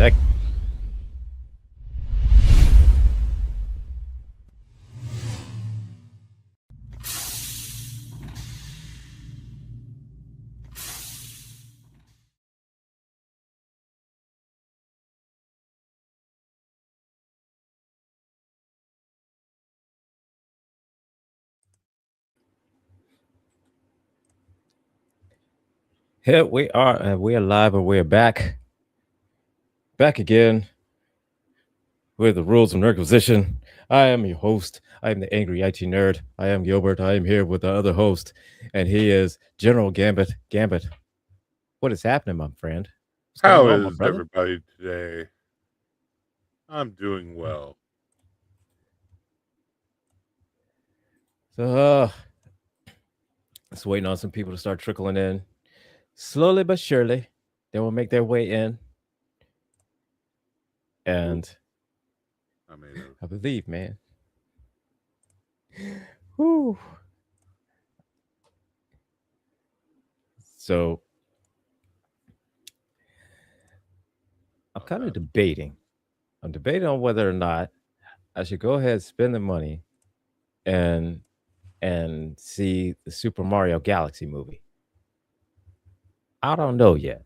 sec. Here we are. We're live and we're back again with the Rules of Nerdquisition. I am your host. I am the angry IT nerd. I am Gilbert. I am here with the other host, and he is General Gambit. Gambit, what is happening, my friend? What's going How on, my is brother? everybody today? I'm doing well. So, just waiting on some people to start trickling in, slowly but surely. They will make their way in, Ooh, and I made a. I believe, man. Whew. So I'm Oh kind of God. debating. I'm debating on whether or not I should go ahead and spend the money and see the Super Mario Galaxy movie. I don't know yet.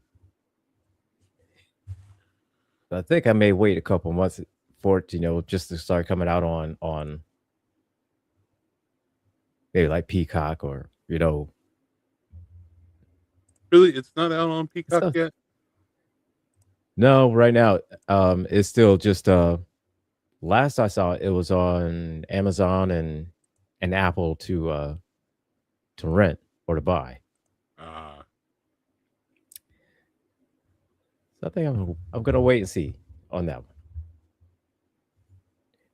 I think I may wait a couple months for it, just to start coming out on maybe like Peacock or Really, it's not out on Peacock stuff. yet. No, right now, it's still just last I saw it was on Amazon and Apple to rent or to buy. Ah, So I think I'm gonna wait and see on that one.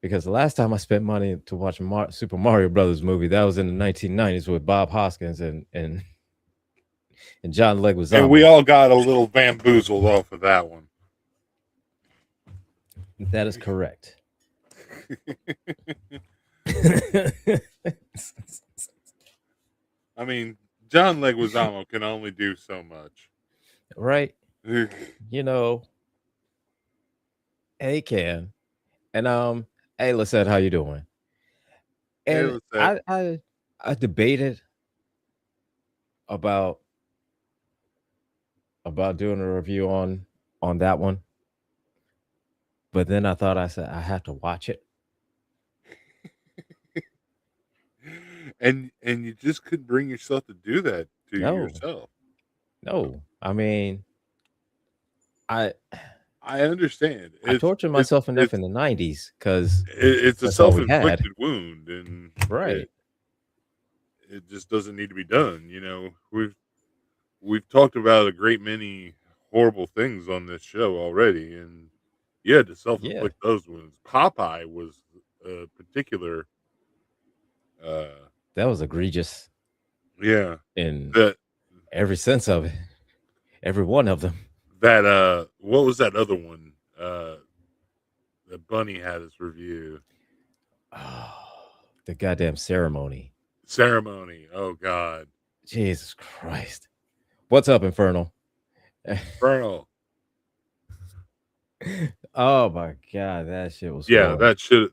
Because the last time I spent money to watch Super Mario Brothers movie, that was in the 1990s with Bob Hoskins and John and we Leguizamo. all got a little bamboozled off of that one. That is correct. I mean, John Leguizamo can only do so much. Right? Hey, You know, hey can. And hey Lisette, how you doing? And what's that? I debated about doing a review on that one, but then I thought I said I have to watch it. And you just couldn't bring yourself to do that to No, yourself. no. I mean, I I understand. I tortured myself enough It's in the 90s because it's a that's all we had. self-inflicted wound, and Right. it just doesn't need to be done. We've talked about a great many horrible things on this show already, and yeah, to Yeah. self-inflict those wounds. Popeye was a particular, uh, That was egregious yeah, in that every sense of it. Every one of them. what was that other one? That Bunny had his review Oh, the goddamn ceremony. ceremony. Oh God, Jesus Christ. What's up, Infernal? Colonel. Oh my god, that shit was Yeah, horrible.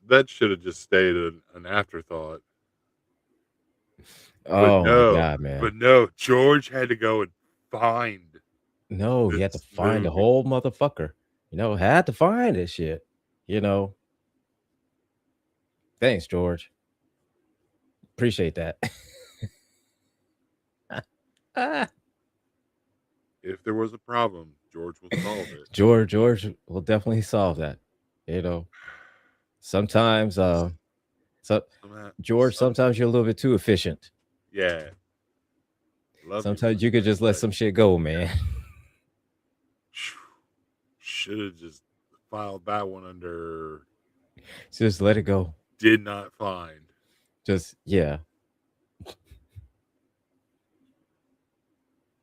that should have just stayed an afterthought. But Oh my no, god, man. but no, George had to go and find No, he had to this find the movie. whole motherfucker. Had to find this shit. You know. Thanks, George. Appreciate that. Ah, If there was a problem, George will solve it. George will definitely solve that. You know. Sometimes so Somehow, George, sometimes you're a little bit too efficient. yeah, love you, Sometimes but you could not just let quite. some shit go, man. Should have just filed that one under Just let it go. did not find. Just yeah.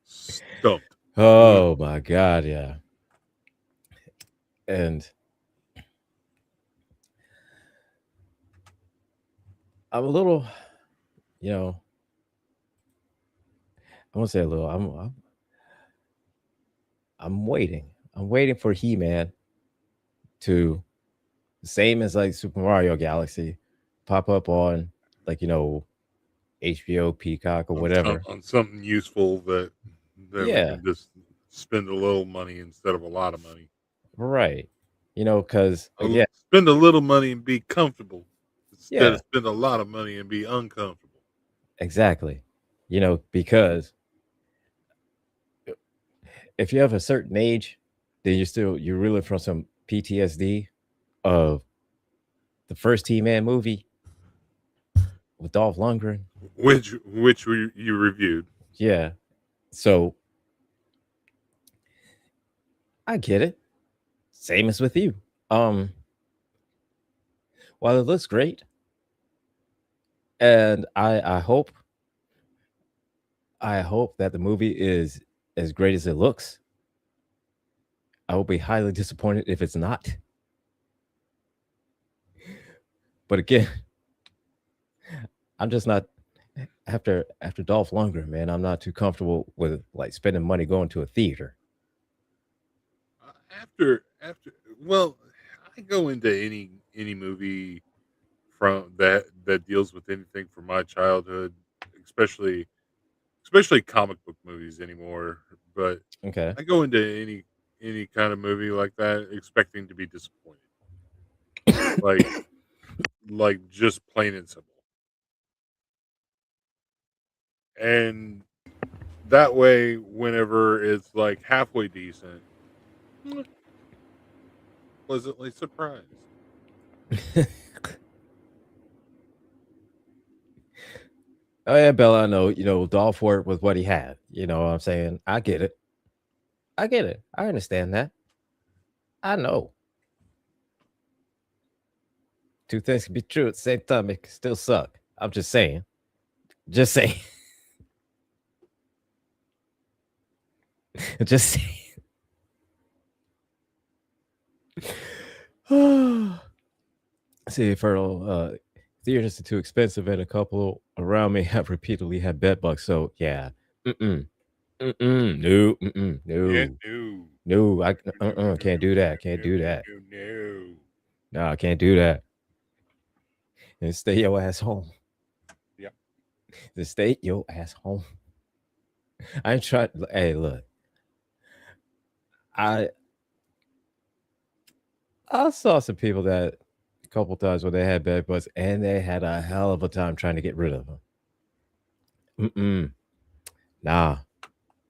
Stumped. Oh my god, yeah. And I'm a little, you know, I won't say a little. I'm waiting. I'm waiting for He Man. to the same as like Super Mario Galaxy, pop up on like HBO, Peacock, or whatever. on something useful that we Yeah, can just spend a little money instead of a lot of money. right. Because again, Spend a little money and be comfortable instead yeah, of spend a lot of money and be uncomfortable. exactly. Because if you have a certain age, then you're reeling from some PTSD of the first T-Man movie with Dolph Lundgren. You reviewed. Yeah, so I get it. Same as with you. Um, while it looks great, and I hope that the movie is as great as it looks. I will be highly disappointed if it's not. But again, I'm just not after Dolph Lundgren, man. I'm not too comfortable with like spending money going to a theater. After well, I go into any movie from that deals with anything from my childhood, especially especially comic book movies anymore. But Okay. I go into any kind of movie like that expecting to be disappointed, like just plain and simple. And that way, whenever it's like halfway decent, mm, pleasantly surprised. Oh yeah, Bella, I know, Dolph Ward was what he had. You know what I'm saying? I get it. I get it. I understand that. I know. Two things can be true at the same time. It can still suck. I'm just saying. Just saying. Just saying. See, Fertile, theaters are too expensive, and a couple around me have repeatedly had bed bugs. So yeah, mm-mm, mm-mm, no, mm-mm, Yeah, no, no, no, I no, no, no, can't no, do that, no, can't no, do no, that. no, no. No, I can't do that. And stay your ass home. Yep. Just stay your ass home. I ain't trying. Hey, look, I I saw some people that a couple times when they had bed bugs, and they had a hell of a time trying to get rid of them. Mm-mm, nah,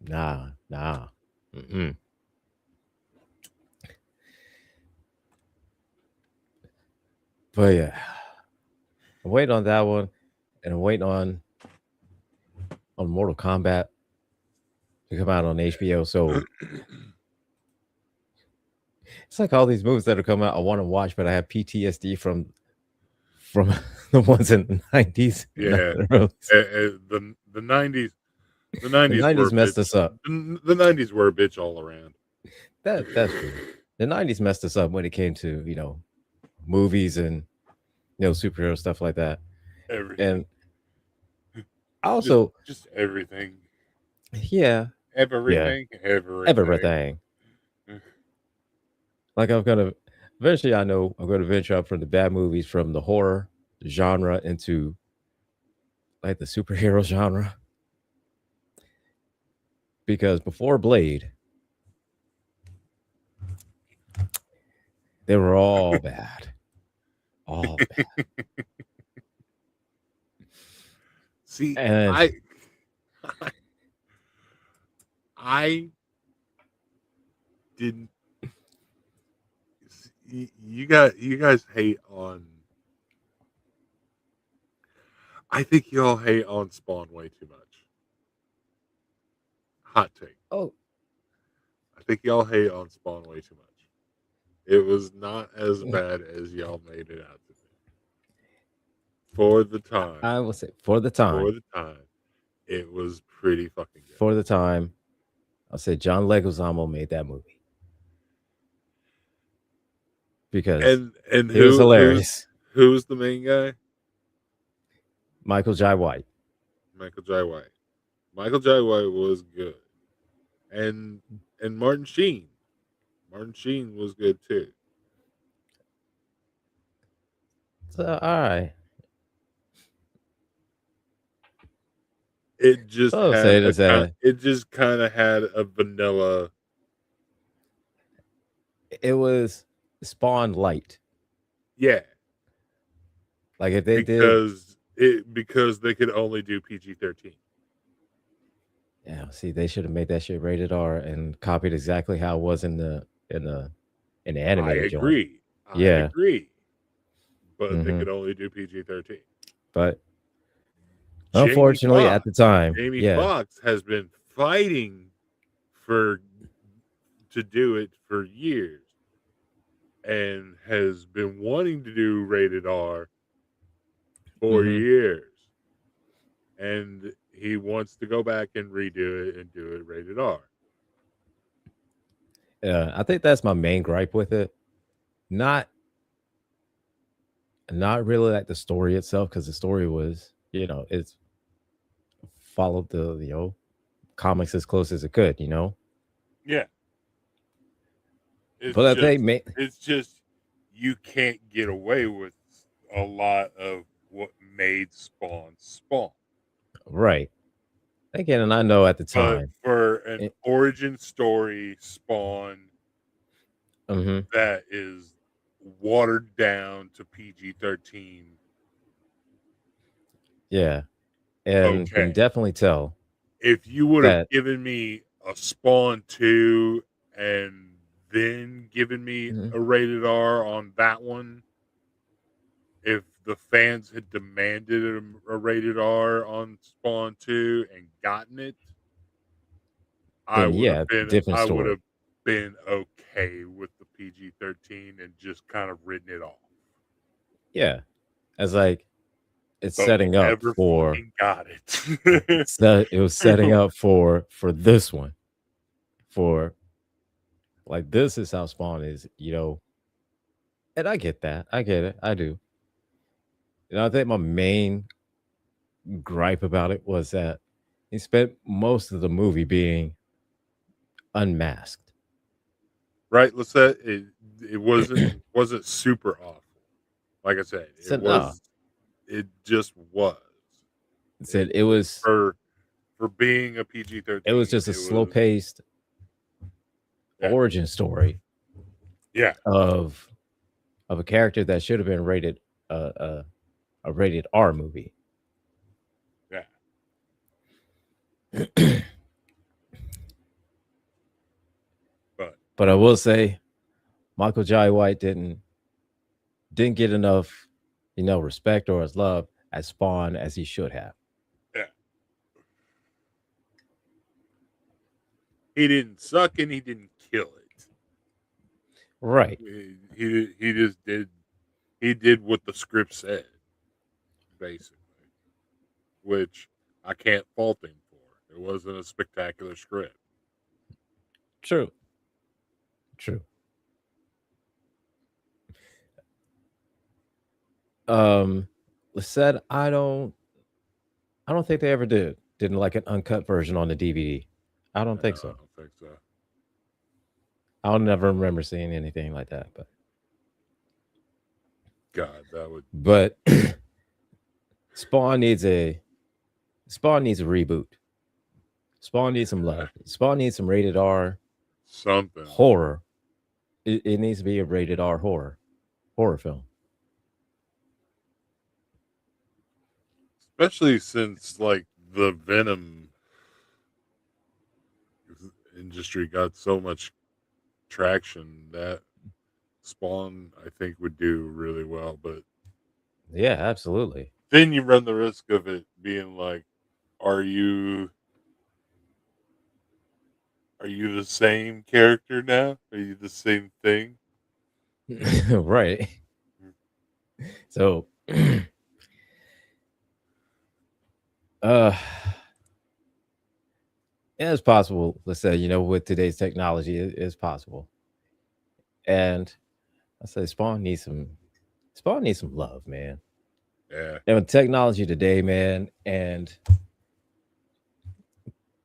nah, nah. Mm-mm. But yeah, I'm waiting on that one, and I'm waiting on Mortal Kombat to come out on HBO. So it's like all these movies that are coming out I want to watch, but I have PTSD from the ones in the '90s and not Yeah. the early. The '90s the The '90s were '90s a messed bitch. us up. The '90s were a bitch all around. That's true. The '90s messed us up when it came to movies and superhero stuff like that. Everything. And also, Just everything. yeah, yeah, Everything. Everything. everything. Like I'm gonna eventually, I know I'm gonna venture out from the bad movies from the horror genre into like the superhero genre because before Blade, they were all bad, all bad. See, And I didn't. You guys hate on. I think y'all hate on Spawn way too much. Hot take. oh, I think y'all hate on Spawn way too much. It was not as mm, bad as y'all made it out to be. For the time, I will say for the time, for the time, it was pretty fucking good. for the time, I'll say John Leguizamo made that movie because And it was hilarious. who's the main guy? Michael Jai White. Michael Jai White. Michael Jai White was good, and Martin Sheen. Martin Sheen was good too. So, all right. It just So I'll had say a this that it just kind of had a vanilla it was Spawn light. yeah, Like if they did, because they could only do PG-13. yeah. See, they should have made that shit rated R and copied exactly how it was in the I animated joint. agree. I Yeah. agree. But they Hmm. could only do PG-13. But Jamie unfortunately, at Foxx. the time, Jamie yeah. Foxx has been fighting for to do it for years and has been wanting to do rated R for Hmm. years. And he wants to go back and redo it and do it rated R. Yeah. I think that's my main gripe with it. Not not really like the story itself, because the story was, it's followed the comics as close as it could. Yeah. But I think It's just you can't get away with a lot of what made Spawn Spawn. right again, and I know at the But time. for an It, origin story Spawn hmm that is watered down to PG-13, yeah, and can okay. definitely tell If you would have that. given me a Spawn 2 and then given me Mhm. a rated R on that one, if the fans had demanded a rated R on Spawn 2 and gotten it, Then yeah, different I would story. have been okay with the PG-13 and just kind of written it off. Yeah, as like it's But we setting up never for fucking got it. it was setting up for this one, for like this is how Spawn is. And I get that, I get it, I do. I think my main gripe about it was that he spent most of the movie being unmasked. Right? Let's say it wasn't super awful. Like I said, So no, it just was. it It said it was for being a it was PG-13, just a it slow was paced yeah. origin story Yeah. of a character that should have been rated a rated R movie. Yeah. But But I will say Michael Jai White didn't get enough, respect or as love as Spawn as he should have. yeah. He didn't suck and he didn't kill it. Right. He just did what the script said, basically, which I can't fault him for. It wasn't a spectacular script. True. True. Um said I don't think they ever didn't like an uncut version on the DVD. I don't No, think I so. don't think so. I'll never remember seeing anything like that. God, that would But Spawn needs a Spawn needs a reboot. Spawn needs some love. Spawn needs some rated R something. horror. It needs to be a rated R horror film. Especially since like the Venom industry got so much traction that Spawn I think would do really well, but Yeah, absolutely. then you run the risk of it being like, are you are you the same character now? Are you the same thing? Right. So uh yeah, it's possible. Let's say, with today's technology, it's possible. And I say Spawn needs some love, man. Yeah. And with technology today, man, and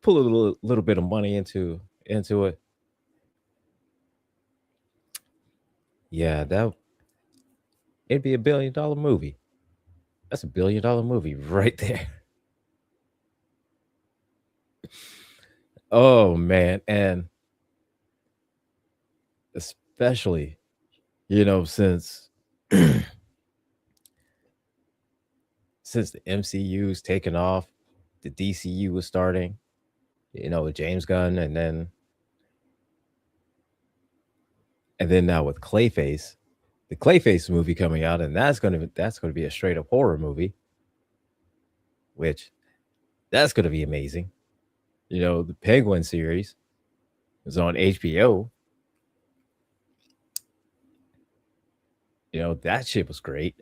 pull a little bit of money into it. Yeah, it'd be $1 billion movie. That's $1 billion movie right there. Oh man, and especially since since the MCU's taken off, the DCU was starting. With James Gunn, and then now with Clayface, the Clayface movie coming out, and that's gonna be a straight up horror movie, which that's gonna be amazing. The Penguin series is on HBO. That shit was great.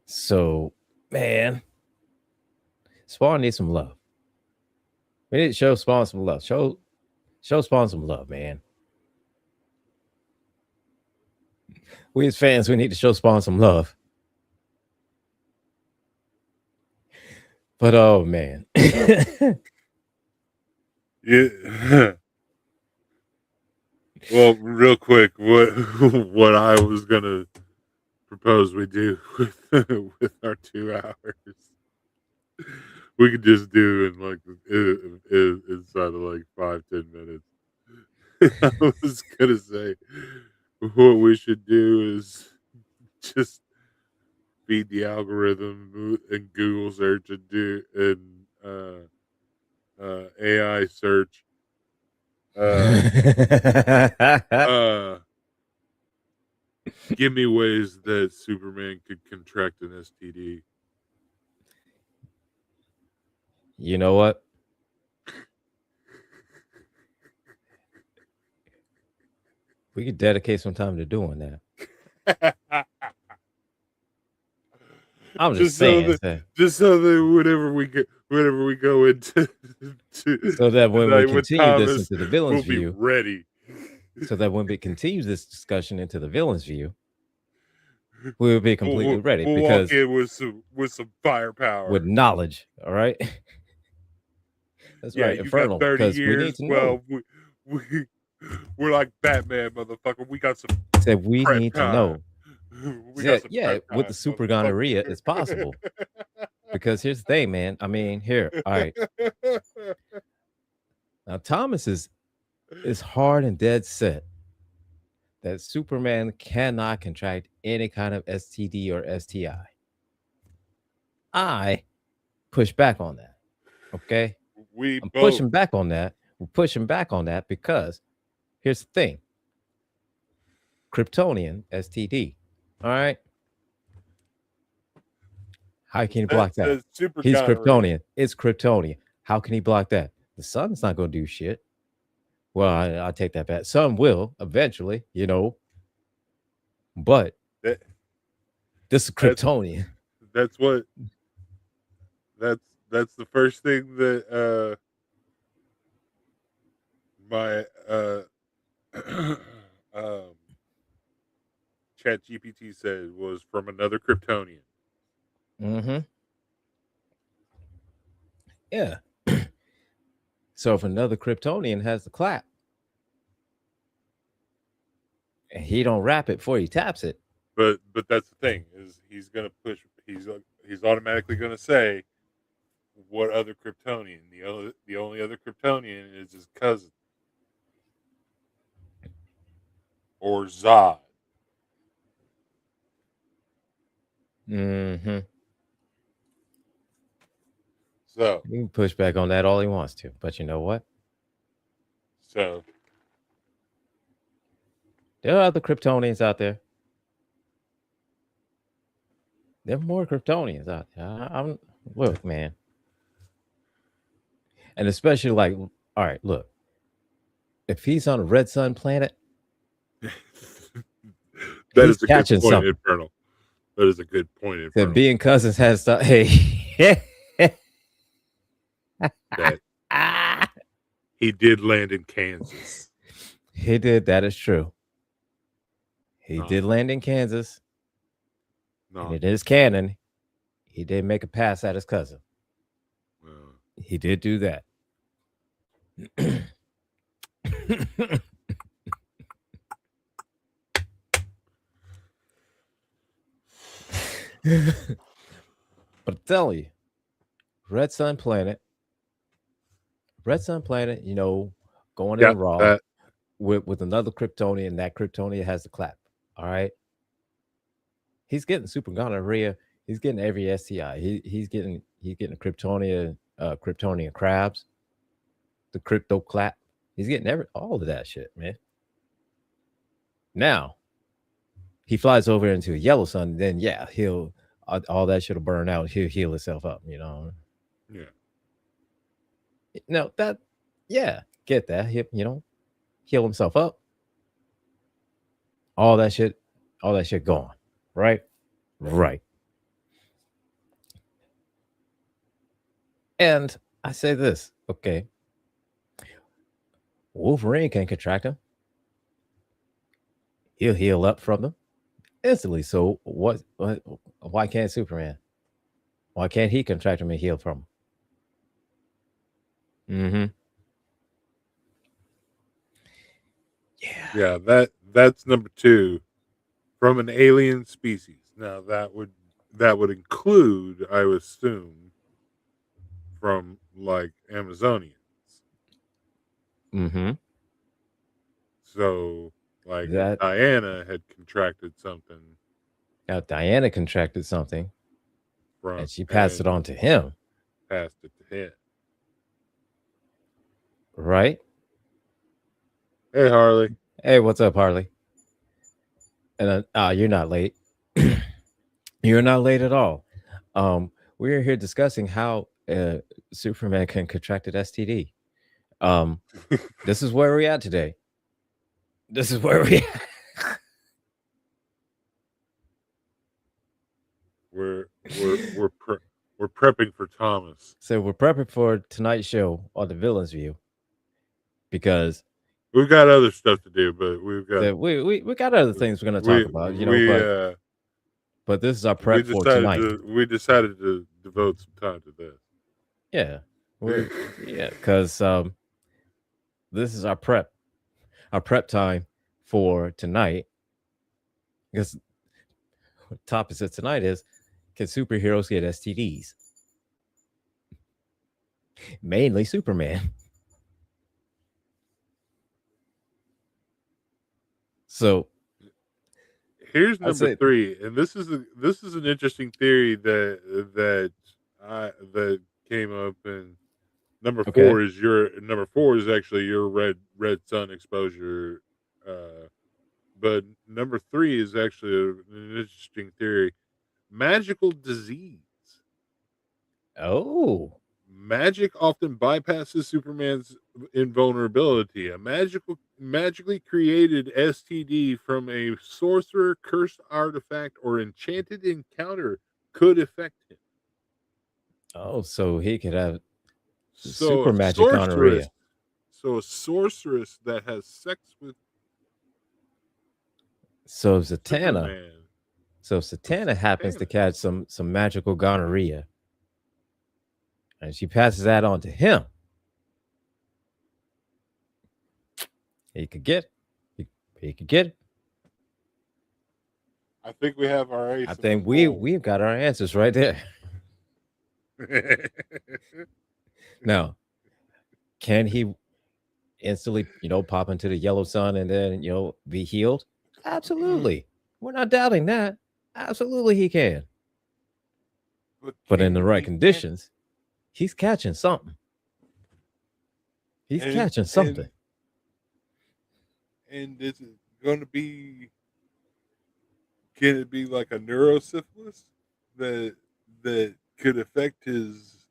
So, man, Spawn needs some love. We need to show Spawn some love. Show Spawn some love, man. We as fans, we need to show Spawn some love. But oh man. Yeah. Well, real quick, what what I was gonna propose we do with our 2 hours, we could just do in like inside of like 5-10 minutes. I was gonna say what we should do is just feed the algorithm and Google search and do AI search. Uh, uh, give me ways that Superman could contract an STD. You know what? We could dedicate some time to doing that. I'm just saying, just so that whenever we go into so that when we tonight with continue this Thomas, into the villain's we'll be view, ready. so that when we continue this discussion into the villain's view, we will be completely ready We'll walk because in with some firepower, with knowledge. All right. That's yeah, right, you got Infernal. 30 Because we need years. to know. Well, we're like Batman, motherfucker. We got some Said we prep need to time. know. We got some Yeah, prep with the time, super motherfucker. gonorrhea, it's possible. Because here's the thing, man. I mean, here, all right. Now Thomas is hard and dead set that Superman cannot contract any kind of STD or STI. I push back on that. Okay? We I'm both. pushing back on that. We're pushing back on that because here's the thing. Kryptonian STD. All right? How can he block that? Super He's gonorrhea. Kryptonian. It's Kryptonian. How can he block that? The sun's not going to do shit. Well, I'll take that back. Some will eventually, but That, this is that's Kryptonian. that's what that's the first thing that my um Chat GPT said was from another Kryptonian. Mm-hmm. Yeah. So if another Kryptonian has the clap and he don't rap it before he taps it, But that's the thing is he's gonna push. He's automatically gonna say what other Kryptonian. The only other Kryptonian is his cousin or Zod. mm-hmm. So He can push back on that all he wants to. But you know what? so There are other Kryptonians out there. There are more Kryptonians out there. I'm look, man. And especially like, all right, look. If he's on a red sun planet, that he's is a good catching point, something. Infernal. That is a good point, That Infernal. being cousins has stuff. Hey, That he did land in Kansas. he did. That is true. He did land in Kansas. No, And it is canon. He did make a pass at his cousin. He did do that. But I tell you, Red Sun Planet, Red Sun Planet, going Yeah, in raw that with another Kryptonian. That Kryptonian has the clap. All right, he's getting super gonorrhea. He's getting every STI. He's getting Kryptonian crabs, the crypto clap. He's getting all of that shit, man. Now he flies over into a yellow sun. Then yeah, he'll all that shit'll burn out. He'll heal himself up. yeah. No, that yeah, get that. Heal himself up. All that shit, all that shit gone. Right, right. And I say this, okay, Wolverine can contract him. He'll heal up from them instantly. So what? Why can't Superman? Why can't he contract him and heal from him? Mm-hmm. Yeah. Yeah, that's number two from an alien species. Now that would include, I would assume, from like Amazonians. Mm-hmm. So like if That Diana had contracted something Now Diana contracted something from and she passed it and on to him, passed it to him. right? Hey Harley. Hey, what's up, Harley? And you're not late. You're not late at all. We're here discussing how Superman can contract an STD. Um, this is where we're at today. This is where we at. We're prepping for Thomas. So we're prepping for tonight's show on the Villains View because We've got other stuff to do, but we've got we got other things we're going to talk about, but this is our prep for tonight. we decided to devote some time to this. Yeah, because this is our prep time for tonight. Because the topic of tonight is, can superheroes get STDs? Mainly Superman. So here's number three, and this is an interesting theory that came up. And number four is actually your red sun exposure, but number three is actually an interesting theory: magical disease. Oh, magic often bypasses Superman's invulnerability. A magically created STD from a sorcerer, cursed artifact, or enchanted encounter could affect him. Oh, so he could have super magic gonorrhea. So a sorceress that has sex with Zatanna. Superman. So Zatanna happens to catch some magical gonorrhea, and she passes that on to him. He could get it. I think we have our I think we've got our answers right there. Now, can he instantly, pop into the yellow sun and then, be healed? Absolutely. We're not doubting that. Absolutely he can. But in the right conditions, he's catching something. He's catching something. And is it going to be? Can it be like a neurosyphilis that could affect his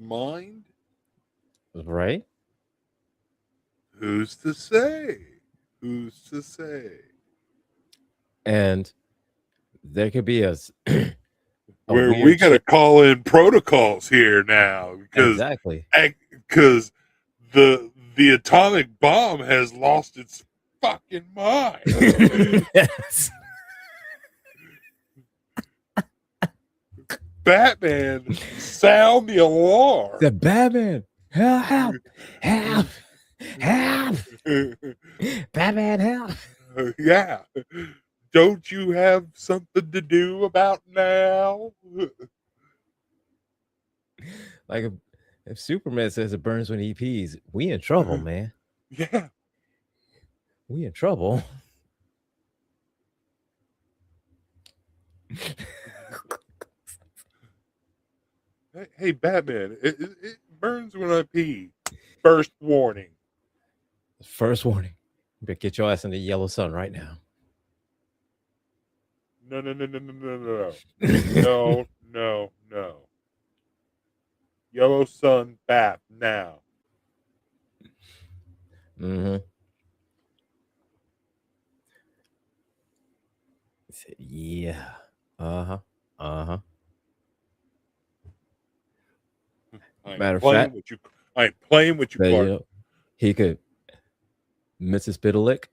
mind? Right? Who's to say? Who's to say? And there could be where we got to call in protocols here now because the atomic bomb has lost its fucking mind. Yes. Batman, sound the alarm. The Batman, help. Batman, help. Yeah. Don't you have something to do about now? Like if Superman says it burns when he pees, we in trouble, man. Yeah. We in trouble. Hey, Batman, it burns when I pee. First warning. First warning. You better get your ass in the yellow sun right now. No, no, no, no, no, no, no, no, no, no. Yellow sun bath now. Mm-hmm. Yeah. Uh-huh. Uh-huh. I ain't Matter of playing fact, with you. I ain't playing with you, that Clark. he could Mrs. Spitalick.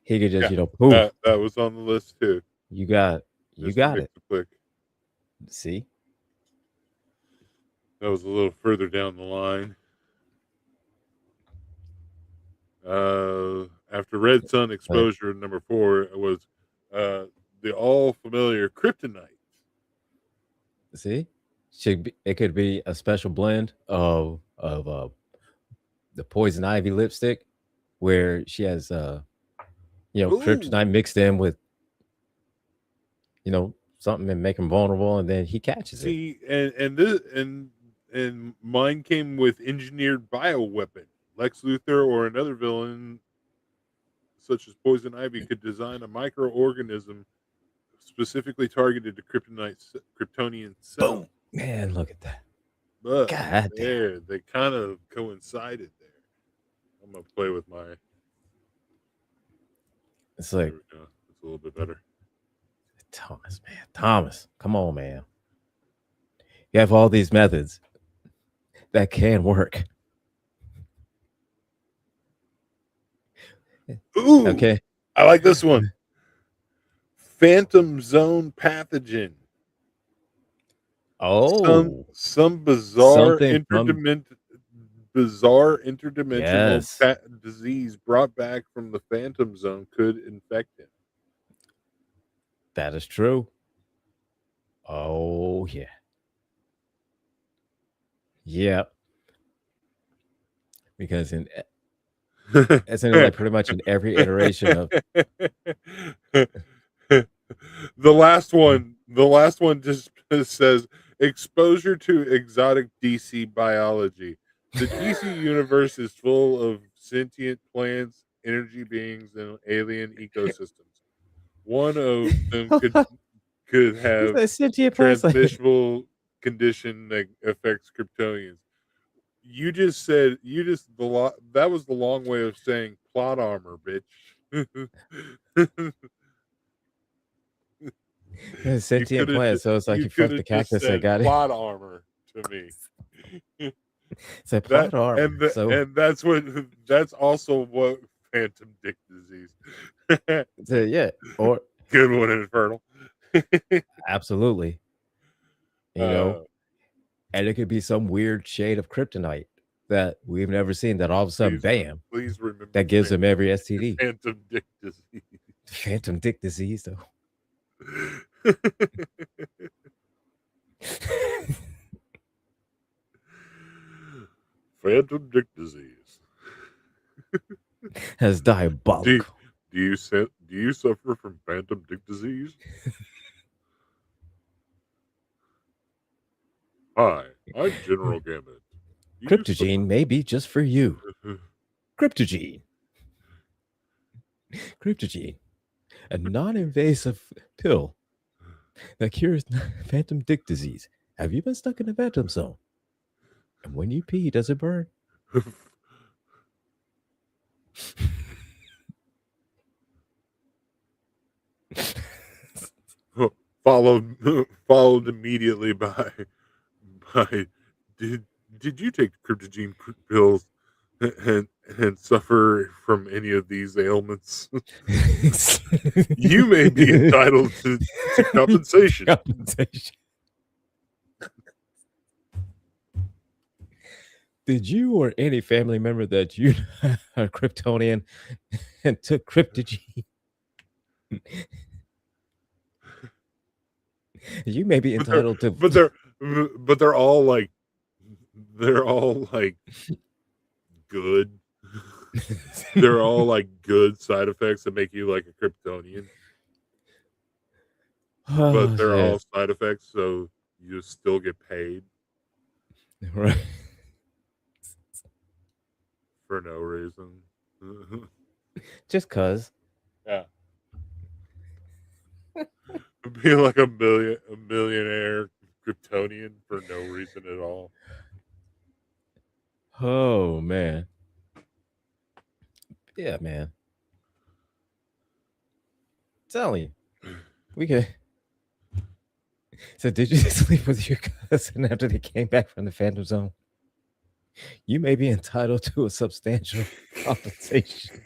He could just, Yeah, poof. that was on the list too. You got you Mr. got Mix it. a Click. See? That was a little further down the line. After Red Sun Like, exposure, number 4 was the all familiar Kryptonite. see? It could be a special blend of the poison ivy lipstick where she has Ooh, kryptonite mixed in with something and make him vulnerable, and then he catches it. see, and mine came with engineered bioweapon. Lex Luthor or another villain such as Poison Ivy could design a microorganism specifically targeted to Kryptonian cells. Boom. Man, look at that. But God damn. there, they kind of coincided there. I'm gonna play with my. It's There like, we go. It's a little bit better. Thomas, man. Thomas, come on, man. You have all these methods that can work. Ooh, Okay. I like this one. Phantom Zone pathogen. Oh, Some something from bizarre interdimensional yes, disease brought back from the Phantom Zone could infect him. that is true. Oh yeah, yeah. Because isn't it like pretty much in every iteration of the last one just says exposure to exotic DC biology. The DC universe is full of sentient plants, energy beings, and alien ecosystems. One of them could it's have that sentient plants. Like, transmissible condition that affects Kryptonians. That was the long way of saying plot armor, bitch. it's you sentient could have plants, so it's like you you could fucked the have just cactus that said got it. plot armor to me. It's a that plot armor. So, and that's also what phantom dick disease. yeah, or Good one, Infernal. absolutely, you know, uh, and it could be some weird shade of kryptonite that we've never seen. That all of a sudden, please bam, please remember that gives him every STD. phantom dick disease. Phantom dick disease, though. Phantom dick disease. That's Do, diabolical. do you suffer from phantom dick disease? Hi, I'm General Gambit. Do you suffer? Cryptogene may be just for you. Cryptogene. Cryptogene, a non-invasive pill that cures phantom dick disease. Have you been stuck in a phantom zone? And when you pee, does it burn? followed immediately by did you take cryptogene pills and suffer from any of these ailments? You may be entitled to compensation. Compensation. Did you or any family member that you are Kryptonian and took cryptogene? You may be but they're entitled to. but they're but they're all like good. They're all like good side effects that make you like a Kryptonian, but Oh they're shit! all side effects, so you still get paid Right. for no reason. Just cause. Yeah. Being like a millionaire Kryptonian for no reason at all. Oh man. Yeah, man. Telling you, we could. So, did you sleep with your cousin after they came back from the Phantom Zone? You may be entitled to a substantial compensation.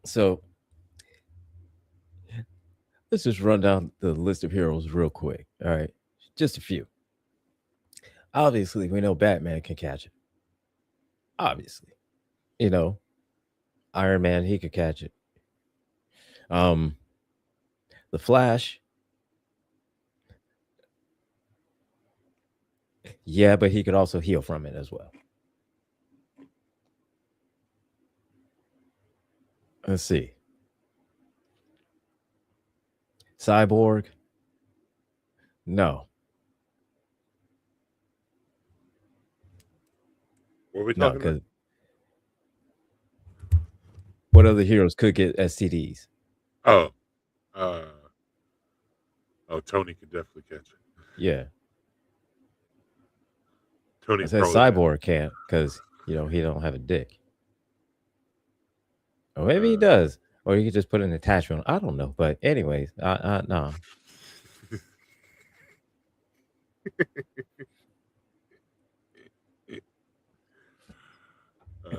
So, let's just run down the list of heroes real quick. All right. Just a few. Obviously, we know Batman can catch it. Obviously. You know, Iron Man, he could catch it. Um, the Flash, yeah, but he could also heal from it as well. Let's see. Cyborg, no, What are we no, talking about? because what other heroes could get STDs? Oh, uh, oh, Tony could definitely catch it. Yeah, Tony I said probably has. Cyborg can't because he don't have a dick, or maybe he does, or you could just put an attachment. I don't know, but anyways, no, uh,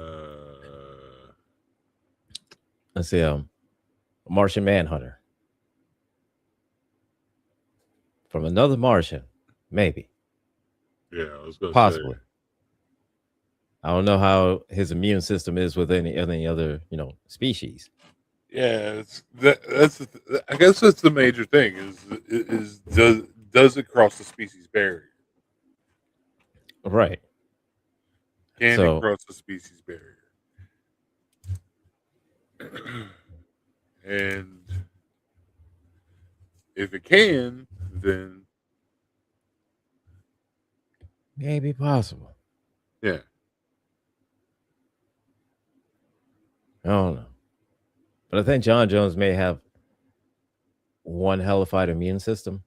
let's see. Martian Manhunter from another Martian, maybe, yeah, I was gonna say. possibly. I don't know how his immune system is with any other species. Yeah, I guess that's the major thing is does it cross the species barrier? Right. Can it So cross the species barrier? And if it can, then maybe possible. yeah, I don't know. But I think John Jones may have one hellified immune system.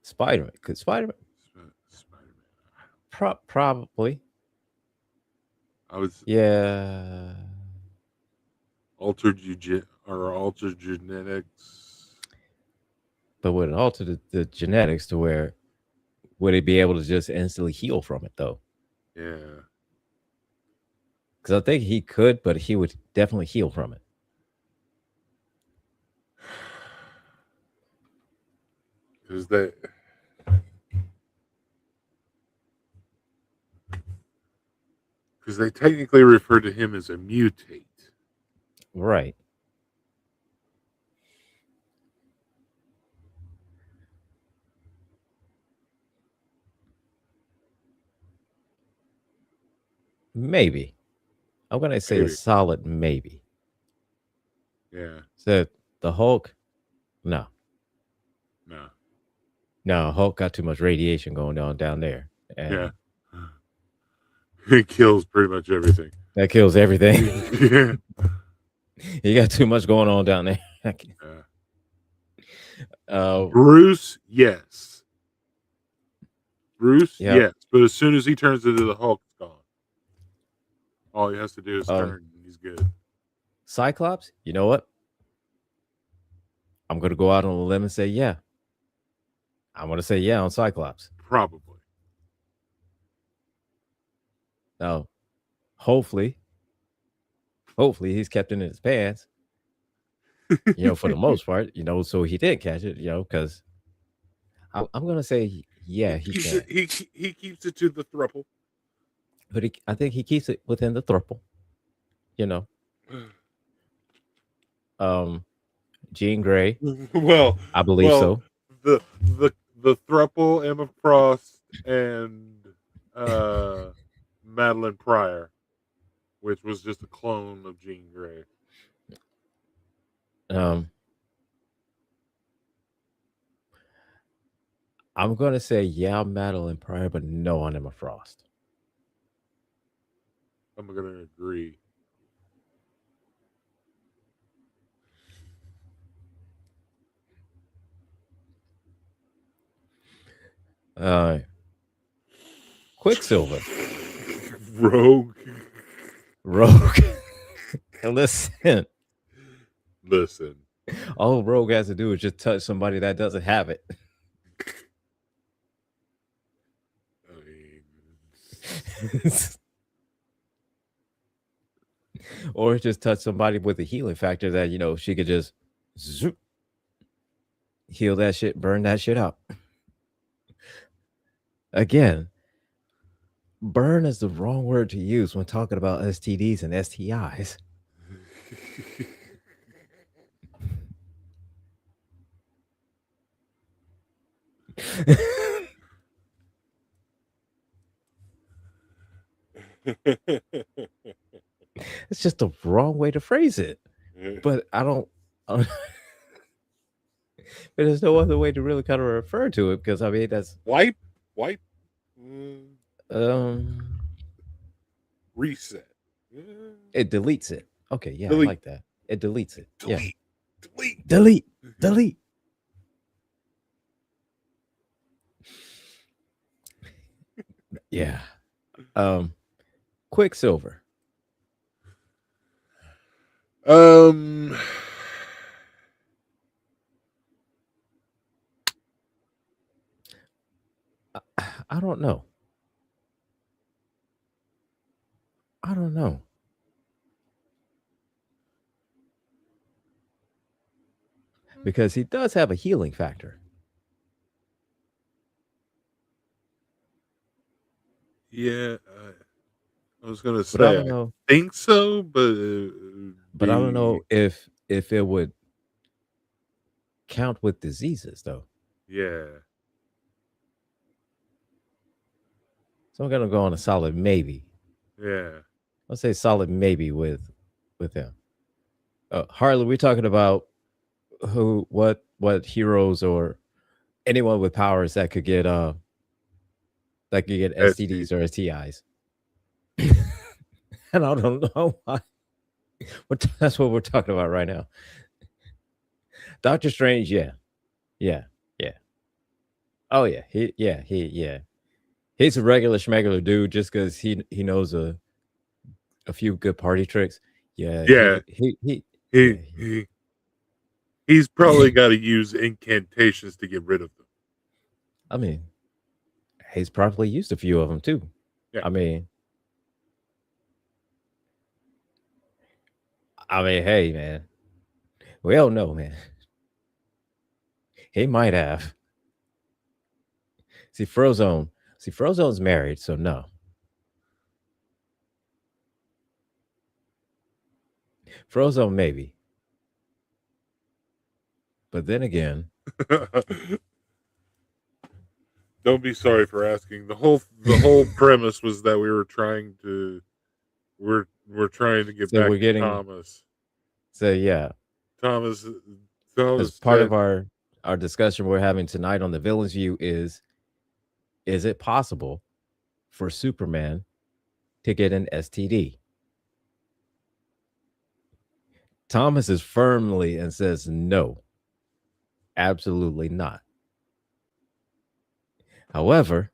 Spider Man. Could Spider Man? Spider Man. Probably. I was Yeah. altered genetics. But would it alter the genetics to where would he be able to just instantly heal from it, though? Yeah, Because I think he could, but he would definitely heal from it. because they technically refer to him as a mutate. Right. Maybe. I'm going to say a Maybe. solid maybe. Yeah. So the Hulk, no. No. No, Hulk got too much radiation going on down there. Yeah. And It kills pretty much everything. that kills everything. Yeah. You got too much going on down there. Yeah. uh, Bruce, yes. Bruce, yeah. yes. But as soon as he turns into the Hulk, it's gone. All he has to do is turn, and he's good. Cyclops, you know what? I'm going to go out on a limb and say, yeah. I'm going to say, yeah, on Cyclops. Probably. Now, Hopefully, hopefully he's kept it in his pants, for the most part, so he did catch it, because I'm gonna say, yeah, He he keeps can, it. He keeps it to the thruple. but I think he keeps it within the thruple, you know. Um, Jean Grey, well, I believe well, so. the thruple, Emma Frost, and uh, Madeline Pryor, which was just a clone of Jean Grey. Um, I'm gonna say yeah, Madeline Pryor, but no on Emma Frost. I'm gonna agree. Uh, Quicksilver, Rogue. Rogue. Listen, Listen, all Rogue has to do is just touch somebody that doesn't have it. I mean, Or just touch somebody with a healing factor that she could just zoop, heal that shit, burn that shit up. Again, burn is the wrong word to use when talking about STDs and STIs. It's just the wrong way to phrase it. But I don't. But there's no other way to really kind of refer to it because I mean that's wipe, wipe, mm, um reset, it deletes it. Okay, yeah, I delete, like that. It deletes it. Yeah. delete, delete. Delete. Delete. Yeah. Um Quicksilver. Um, I don't know. I don't know. Because he does have a healing factor. yeah, I was gonna But I say don't I know. think so, but it would But I don't know be if it would count with diseases though. yeah, So I'm gonna go on a solid maybe. yeah. I'll say solid maybe with him. Harley, we're talking about what heroes or anyone with powers that could get ST. STDs or STIs. And I don't know why. That's what we're talking about right now. Doctor Strange, yeah, yeah, yeah. Oh yeah, yeah. He's a regular schmegular dude just because he knows a few good party tricks. Yeah, Yeah, yeah. he, he he's probably got to use incantations to get rid of them. I mean, he's probably used a few of them too. Yeah. I mean, hey man, we don't know, man. He might have. See, Frozone. See, Frozone's married, so no. Frozone maybe, but then again, Don't be sorry for asking. The whole premise was that we're trying to get so back we're to getting. Thomas. So yeah, Thomas as Thomas part said, of our discussion we're having tonight on the villain's view is it possible for Superman to get an STD? Thomas is firmly and says no, absolutely not. However,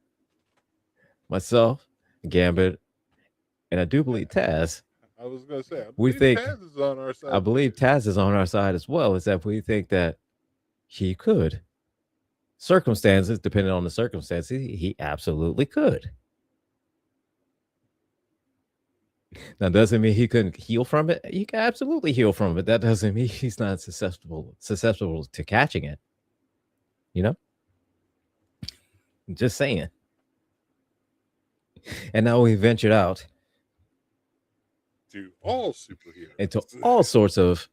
myself, Gambit, and I do believe Taz, I was gonna say, I we believe think Taz is on our I side believe too. Taz is on our side as well, is that we think that he could. Circumstances, depending on the circumstances, he absolutely could. Now, doesn't mean he couldn't heal from it. He can absolutely heal from it. That doesn't mean he's not susceptible to catching it. You know, just saying. And now we ventured out To all into superheroes. all sorts of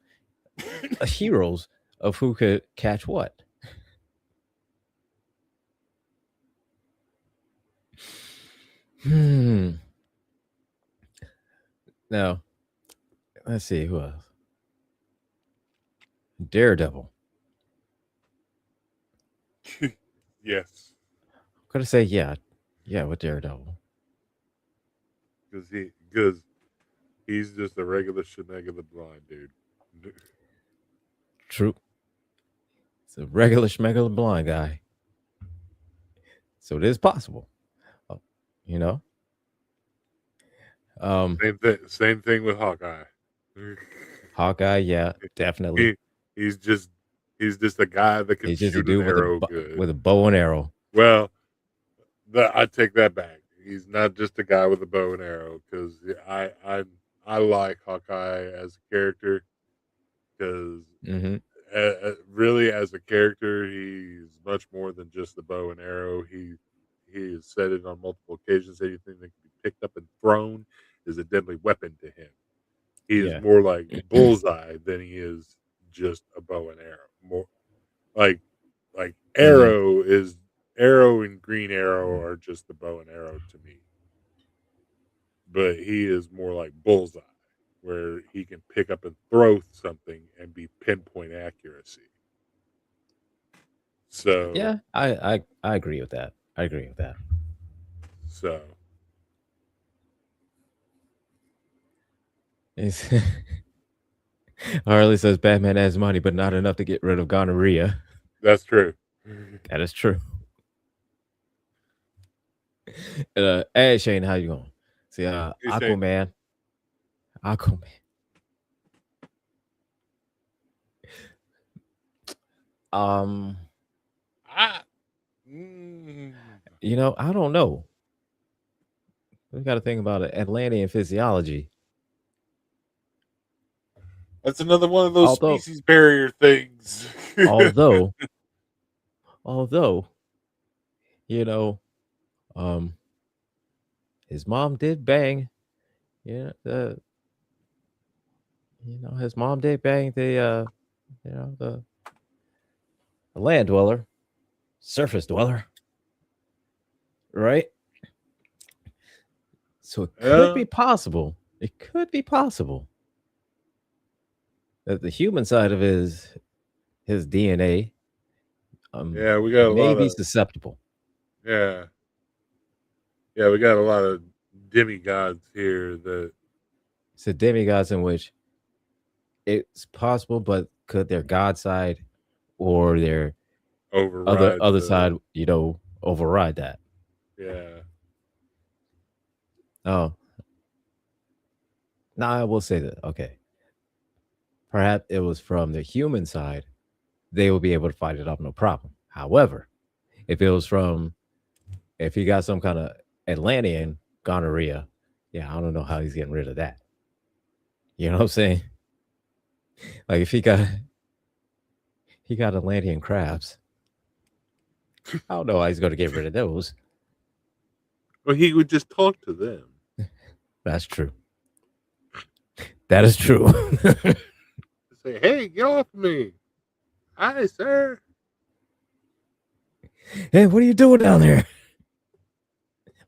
heroes of who could catch what. Hmm. Now, let's see who else. Daredevil. Yes, I'm gonna say yeah, yeah, with Daredevil. because he's just a regular Shenega the Blind dude. True. It's a regular schmegler blind guy. So it is possible. uh, You know. Um. Same thing with Hawkeye. Hawkeye. Yeah, definitely. he he's just he's just a guy that can He's just a shoot an dude with a arrow good. with a bow and arrow. Well, I take that back. He's not just a guy with a bow and arrow because I like Hawkeye as a character because Mm-hmm. really as a character he's much more than just the bow and arrow. He has said it on multiple occasions. Anything that can be picked up and thrown is a deadly weapon to him. He is Yeah. more like Bullseye than he is just a bow and arrow. More like Mm-hmm. Arrow and Green Arrow are just the bow and arrow to me. But he is more like Bullseye, where he can pick up and throw something and be pinpoint accuracy. So Yeah. I agree with that. I agree with that. so It's Harley says Batman has money, but not enough to get rid of gonorrhea. that's true. That is true. Hey Shane, how you going? See, He's saying, Aquaman. Aquaman. Um, ah, mm, I don't know. We got to think about it. Atlantean physiology. that's another one of those Although, species barrier things. although, although, you know, um, his mom did bang. Yeah, his mom did bang the land dweller, surface dweller, right? So it could Yeah, be possible. It could be possible that the human side of his DNA yeah, we got a may lot be of susceptible. yeah, yeah, we got a lot of demigods here that So demigods in which it's possible, but could their god side or their other override other the side, override that? yeah. Oh, now I will say that. Okay, perhaps it was from the human side. They will be able to fight it off, no problem. However, if it was from if he got some kind of Atlantean gonorrhea, yeah, I don't know how he's getting rid of that. You know what I'm saying? Like if he got Atlantean crabs, I don't know how he's going to get rid of those. Well, he would just talk to them. That's true. That is true. Say, "Hey, get off me! Hi, sir." Hey, what are you doing down there?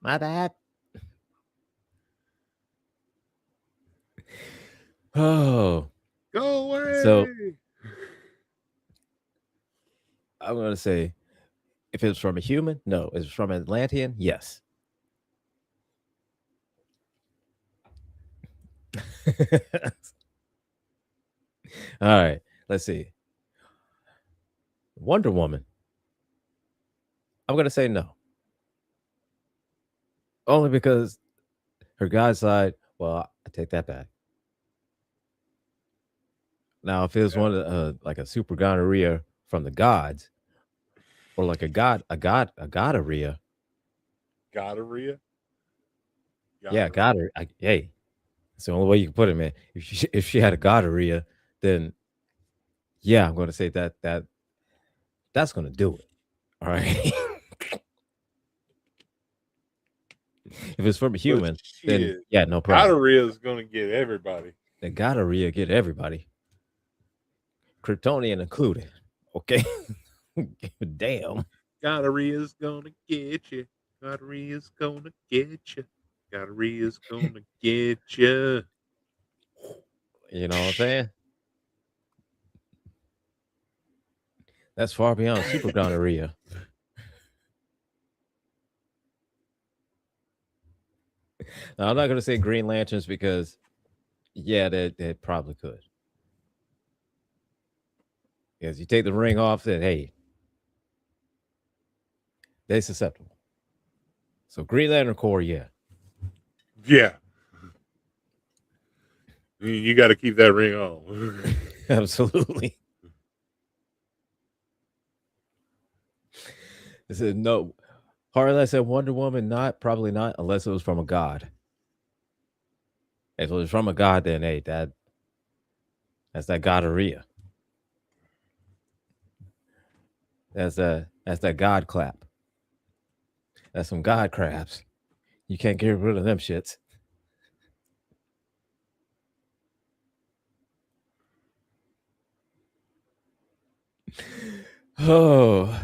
My bad. Oh, Go so away. I'm going to say if it's from a human, no. If it's from an Atlantean, yes. All right, let's see. Wonder Woman. I'm going to say no. Only because her god side, well, I take that back. Now, if it was Yeah. one of like a super gonorrhea from the gods, or like a gonorrhea, Gonorrhea? yeah, Gonorrhea. got her. Hey, It's the only way you can put it, man. If she had a gonorrhea, then yeah, I'm going to say that's going to do it. All right. If it's from a But human, then shit, yeah, no problem. gonorrhea is gonna get everybody. The gonorrhea get everybody, Kryptonian included. Okay. Damn. Gonorrhea's gonna get you. Gonorrhea's gonna get you. Gonorrhea's gonna get you. You know what I'm saying? That's far beyond super gonorrhea. Now, I'm not going to say Green Lanterns because, yeah, they probably could. Because you take the ring off, then hey, they're susceptible. So Green Lantern Corps, yeah, Yeah, you got to keep that ring on. absolutely. I said no. Harley said Wonder Woman, not probably not, unless it was from a god. If it was from a god, then hey, that's that gonorrhea. That's that god clap. That's some god crabs. You can't get rid of them shits. Oh,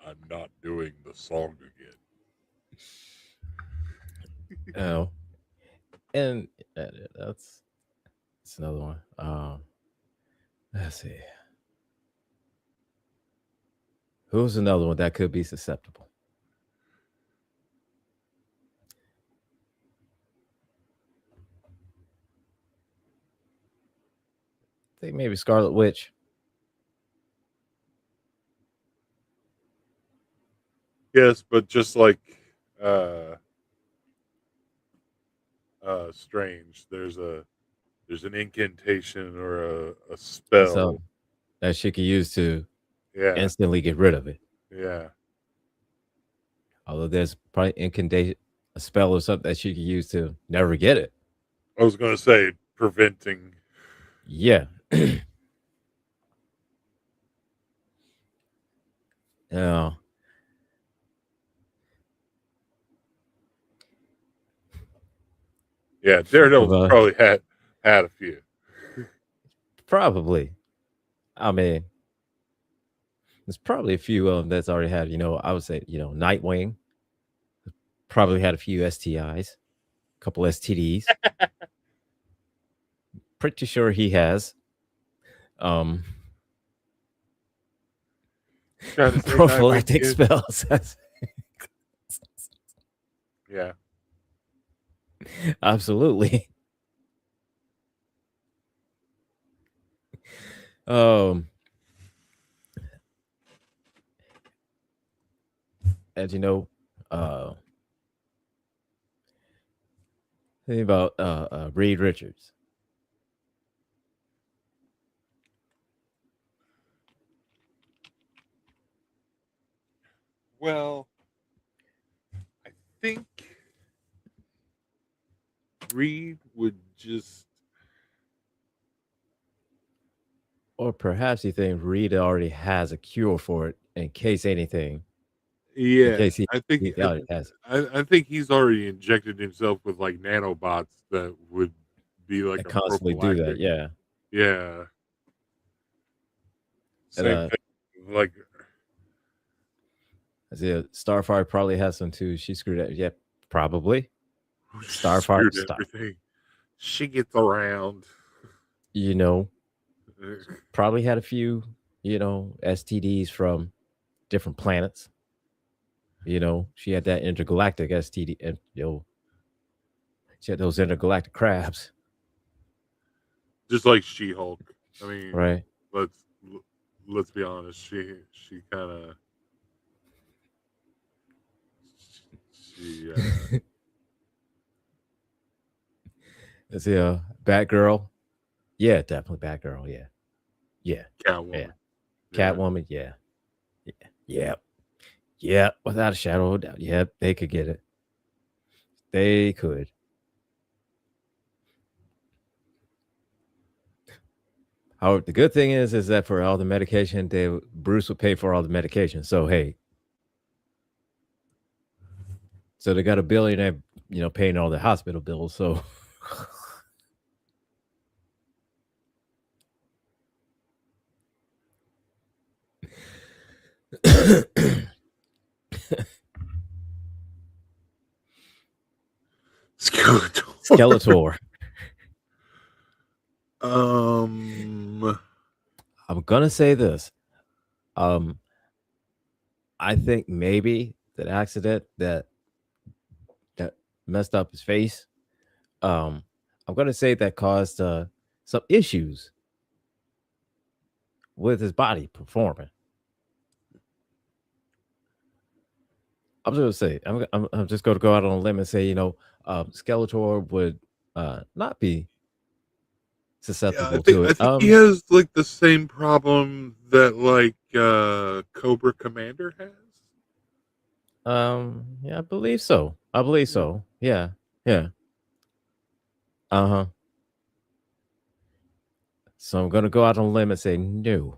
I'm not doing the song again. oh, and that's another one. Let's see. Who's another one that could be susceptible? I think maybe Scarlet Witch. Yes, but just like uh Strange, there's an incantation or a So spell. that she could use to Yeah, instantly get rid of it. yeah. Although there's probably incantation, a spell or something that she could use to never get it. I was gonna say preventing. Yeah. Yeah. Yeah, Of, Daredevil's probably had a few. probably. I mean, there's probably a few of them that's already had, I would say, Nightwing probably had a few STIs, a couple STDs. Pretty sure he has. Um, Trying to say Nightwing prophylactic kid. spells. Yeah. Absolutely. Um, as you know, uh, think about Reed Richards. Well, I think Reed would just. Or perhaps you think Reed already has a cure for it in case anything, in Yeah, case he already has it I think he's already injected himself with like nanobots that would be like and a constantly do that. prophylactic. Yeah. Yeah, And same thing. Like I see Starfire probably has some too. She screwed up. Yep, probably. she Starfire, screwed everything. She gets around. you know, probably had a few, STDs from different planets. She had that intergalactic STD, and she had those intergalactic crabs, Just like She-Hulk. I mean, right? let's let's be honest. She kind of she Let's see, Batgirl. Yeah, definitely Batgirl. Yeah, yeah, yeah. Catwoman. Yeah, Catwoman. Yeah, yeah, yeah, yeah. Without a shadow of a doubt. Yep, they could get it. They could. However, the good thing is that for all the medication, Bruce would pay for all the medication. So hey, so they got a billionaire, paying all the hospital bills. So Skeletor. Skeletor. Um, I'm gonna say this. Um, I think maybe that accident that messed up his face. Um, I'm gonna say that caused some issues with his body performing. I'm just gonna say I'm just gonna go out on a limb and say Skeletor would not be yeah, susceptible to I it. think he has like the same problem that like Cobra Commander has. Yeah, I believe so. I believe Yeah. so. Yeah, yeah. Uh huh. So I'm gonna go out on a limb and say no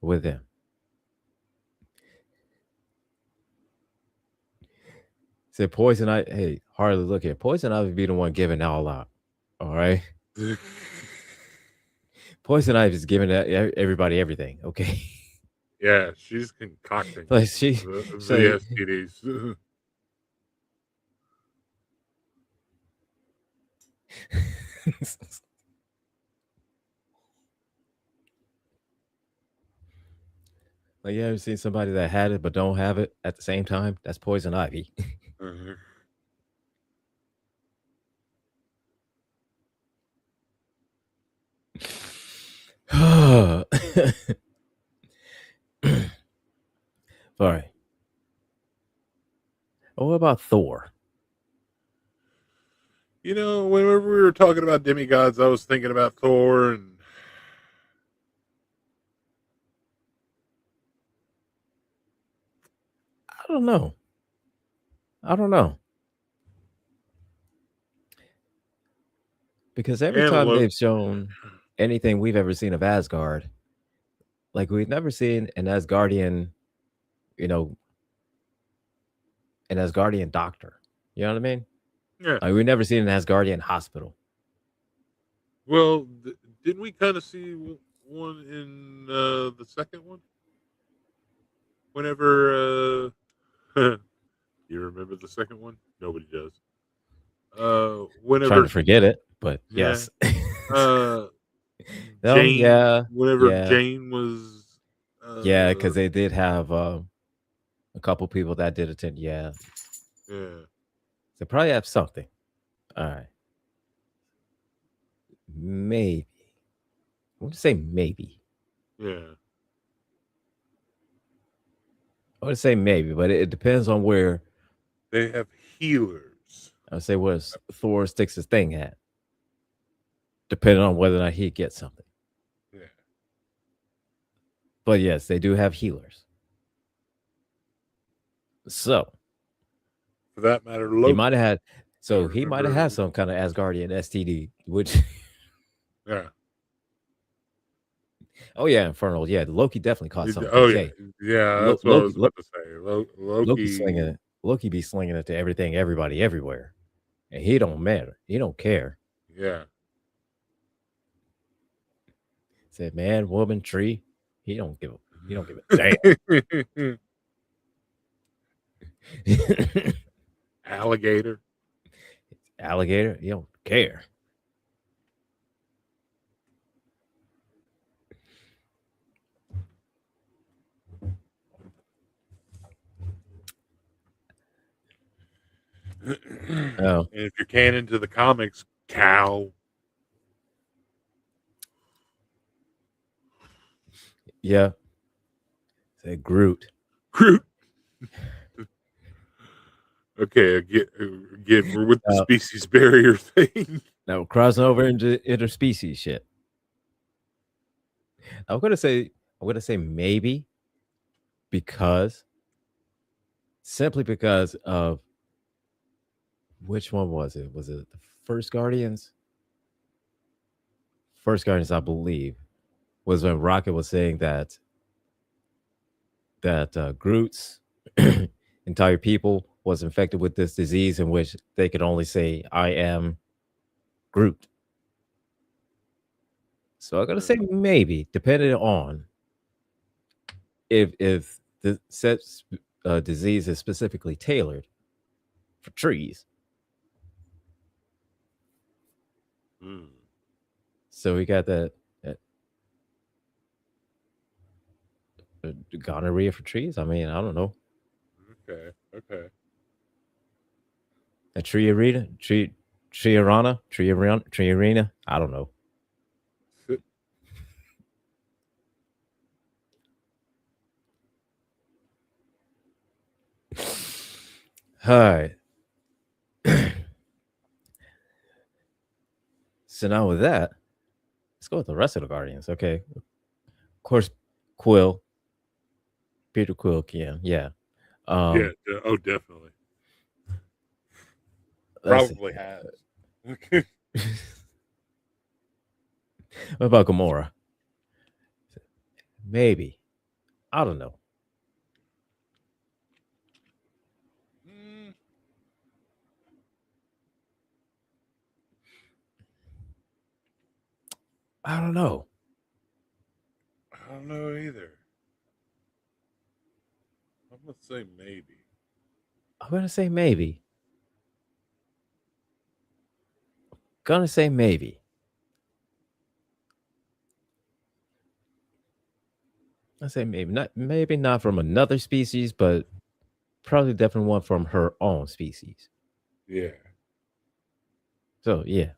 with him. Say Poison I Hey, hardly look here. Poison Ivy be the one giving all out. All right. Poison Ivy is giving everybody everything. Okay. Yeah, she's concocting Like she the say STDs. like you ever seen somebody that had it but don't have it at the same time? That's Poison Ivy. Mhm. All right. What about Thor? Whenever we were talking about demigods, I was thinking about Thor, and I don't know. I don't know. Because every and time Loki. they've shown anything we've ever seen of Asgard, like we've never seen you know, an Asgardian doctor. You know what I mean? Yeah. Like we've never seen an Asgardian hospital. Well, didn't we kind of see one in the second one? Whenever you remember the second one, nobody does. Trying to Whenever, forget it, but yeah, yes. uh, No, Jane. yeah, Whenever yeah, Jane was, yeah, because they did have a couple people that did attend. Yeah, yeah, they probably have something. All right, maybe. I want to say maybe. yeah, I want to say maybe, but it depends on where. they have healers. I would say where Thor sticks his thing at, depending on whether or not he gets something. Yeah, But yes, they do have healers. So for that matter, he Loki. might have had. I So he might have remember. had some kind of Asgardian STD, which Yeah. oh yeah, Infernal. Yeah, Loki definitely caught something Oh because yeah, hey, yeah. That's what I was about to say. Loki slinging Loki. it. Loki be slinging it to everything, everybody, everywhere, and he don't matter. He don't care. Yeah. Said man, woman, tree. He don't give a. He don't give a damn. Alligator. Alligator. He don't care. And Oh if you're canon to the comics, cow. yeah. Said Groot. Groot. Okay, again, we're with the Uh, species barrier thing. now we're crossing over into interspecies shit. I'm gonna say. I'm gonna say maybe because simply because of which one was it? Was it the first Guardians? First Guardians, I believe, was when Rocket was saying that Groot's entire people was infected with this disease in which they could only say, "I am Groot." So I'm gonna say maybe, depending on if the set disease is specifically tailored for trees. Mm, So we got that gonorrhea for trees. I mean, I don't know. okay. Okay. A tree arena, tree arena. I don't know. All right. So now with that, let's go with the rest of the Guardians. Okay. Of course, Quill, Peter Quill can. Yeah. Yeah. Um, Oh, definitely. let's see. Probably has. What about Gamora? Maybe. I don't know. Mm, I don't know. I don't know either. I'm gonna say maybe. I'm gonna say maybe. Gonna say maybe. I say maybe not from another species, but probably definitely one from her own species. Yeah. So yeah.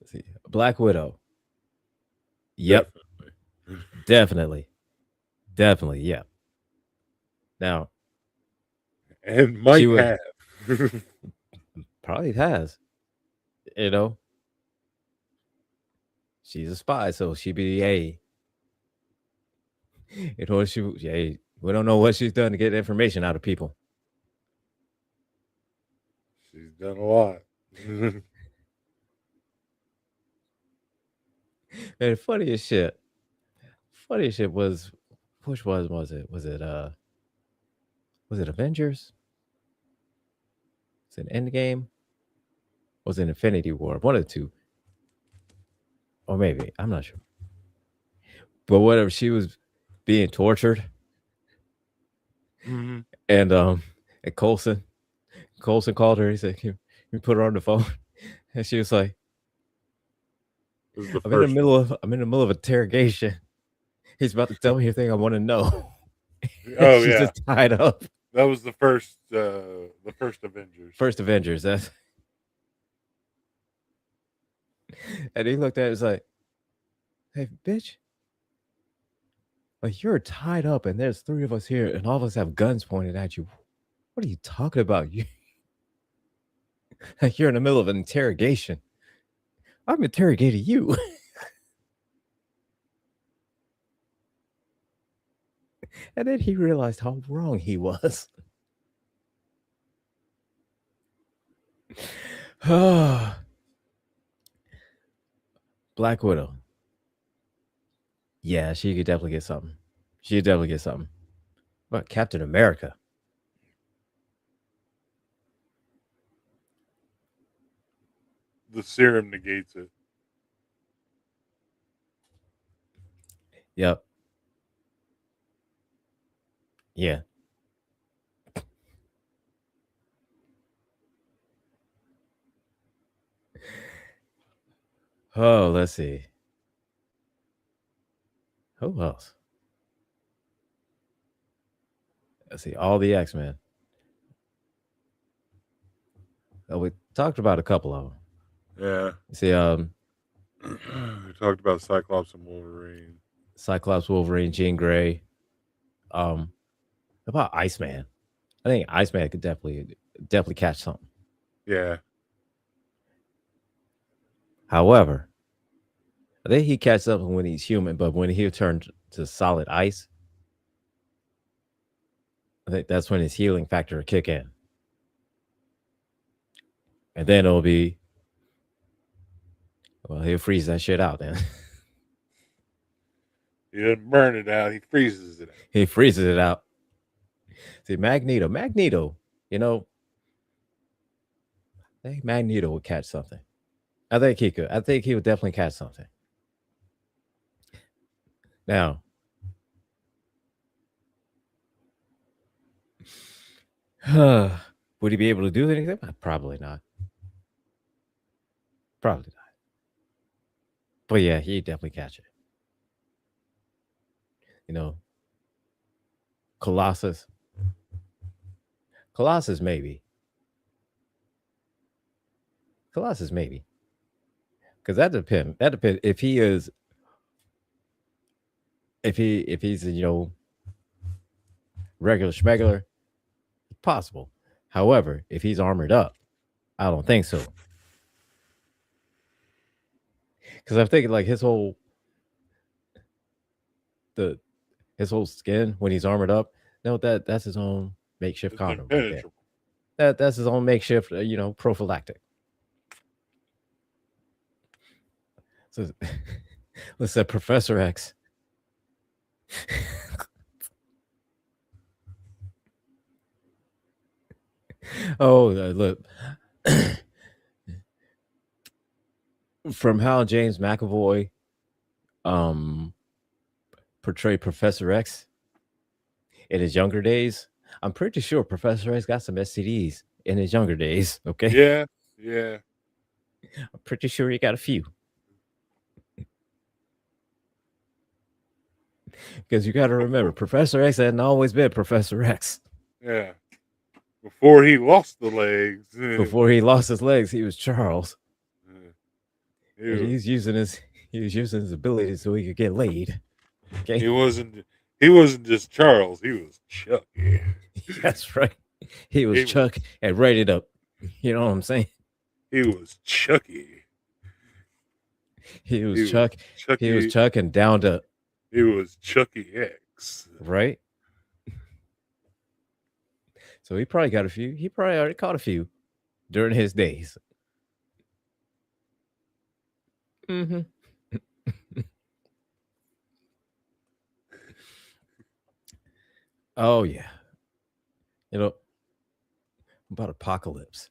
Let's see. Black Widow. Yep, Definitely. definitely. Definitely, yeah. Now, And she might would have. probably has, you know, she's a spy, so she be a we don't know what she's done to get information out of people. She's done a lot. And funny as shit was which was it? Was it Avengers? Was it Endgame? Was it Infinity War? One of the two. Or maybe, I'm not sure. But whatever, she was being tortured Mhm. and and Coulson called her. He said, "Can you put her on the phone?" And she was like, This is the "I'm in the first one. middle of interrogation. He's about to tell me everything I want to know." And Oh she's yeah, just tied up. that was the first Avengers. First Avengers. That's and he looked at it, was like, "Hey, bitch, like you're tied up, and there's three of us here, and all of us have guns pointed at you. What are you talking about? You like you're in the middle of an interrogation. I'm interrogating you." And then he realized how wrong he was. Black Widow. Yeah, she could definitely get something. She could definitely get something. But Captain America. The serum negates it. Yep. Yeah. Oh, let's see. Who else? Let's see. All the X Men. Oh, we talked about a couple of them. Yeah. See, We talked about Cyclops and Wolverine. Cyclops, Wolverine, Jean Grey. Um, about Iceman. I think Iceman could definitely catch something. Yeah. However, I think he catches up when he's human, but when he turns to solid ice, I think that's when his healing factor will kick in, and then it'll be well, he'll freeze that shit out. Then He doesn't burn it out; he freezes it out. he freezes it out. See, Magneto, you know, I think Magneto would catch something. I think he could. I think he would definitely catch something. Now, would he be able to do anything? Probably not. Probably not. But yeah, he'd definitely catch it. You know, Colossus. Colossus maybe. Colossus maybe. Because that depends. That depends if he is if he's regular schmegular, possible. However, if he's armored up, I don't think so. Because I'm thinking like the his whole skin when he's armored up. No, that's his own makeshift It's condom right there. impenetrable. That's his own makeshift, prophylactic. So let's say Professor X. Oh, look, from how James McAvoy um portrayed Professor X in his younger days, I'm pretty sure Professor X got some STDs in his younger days. Okay, Yeah, yeah. I'm pretty sure he got a few because you got to remember, Professor X hadn't always been Professor X. Yeah. Before he lost the legs, Before he lost his legs, he was Charles, he and was he was using his ability so he could get laid. Okay, he wasn't he wasn't just Charles. He was Chucky. that's right. He was He was Chuck and rated up. You know what I'm saying? he was Chucky. He was He was Chuck. He was Chucky. Chuck and down to He was Chucky X. right. So he probably got a few. He probably already caught a few during his days. Mm-hmm. Oh yeah. You know about apocalypse.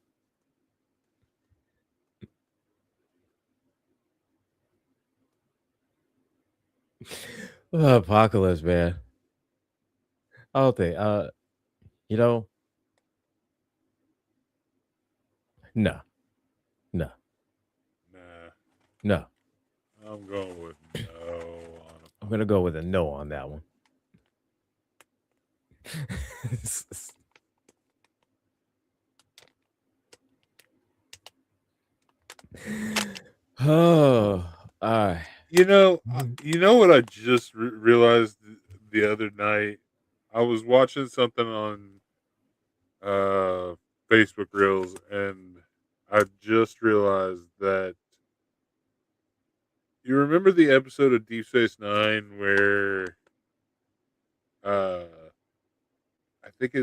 Apocalypse, man. I don't think. You know, no, no, Nah, no. I'm going with no on I'm gonna go with a no on that one. Oh, all right. You know what I just realized the other night. I was watching something on uh, Facebook Reels, and I just realized that you remember the episode of Deep Space Nine where uh, I think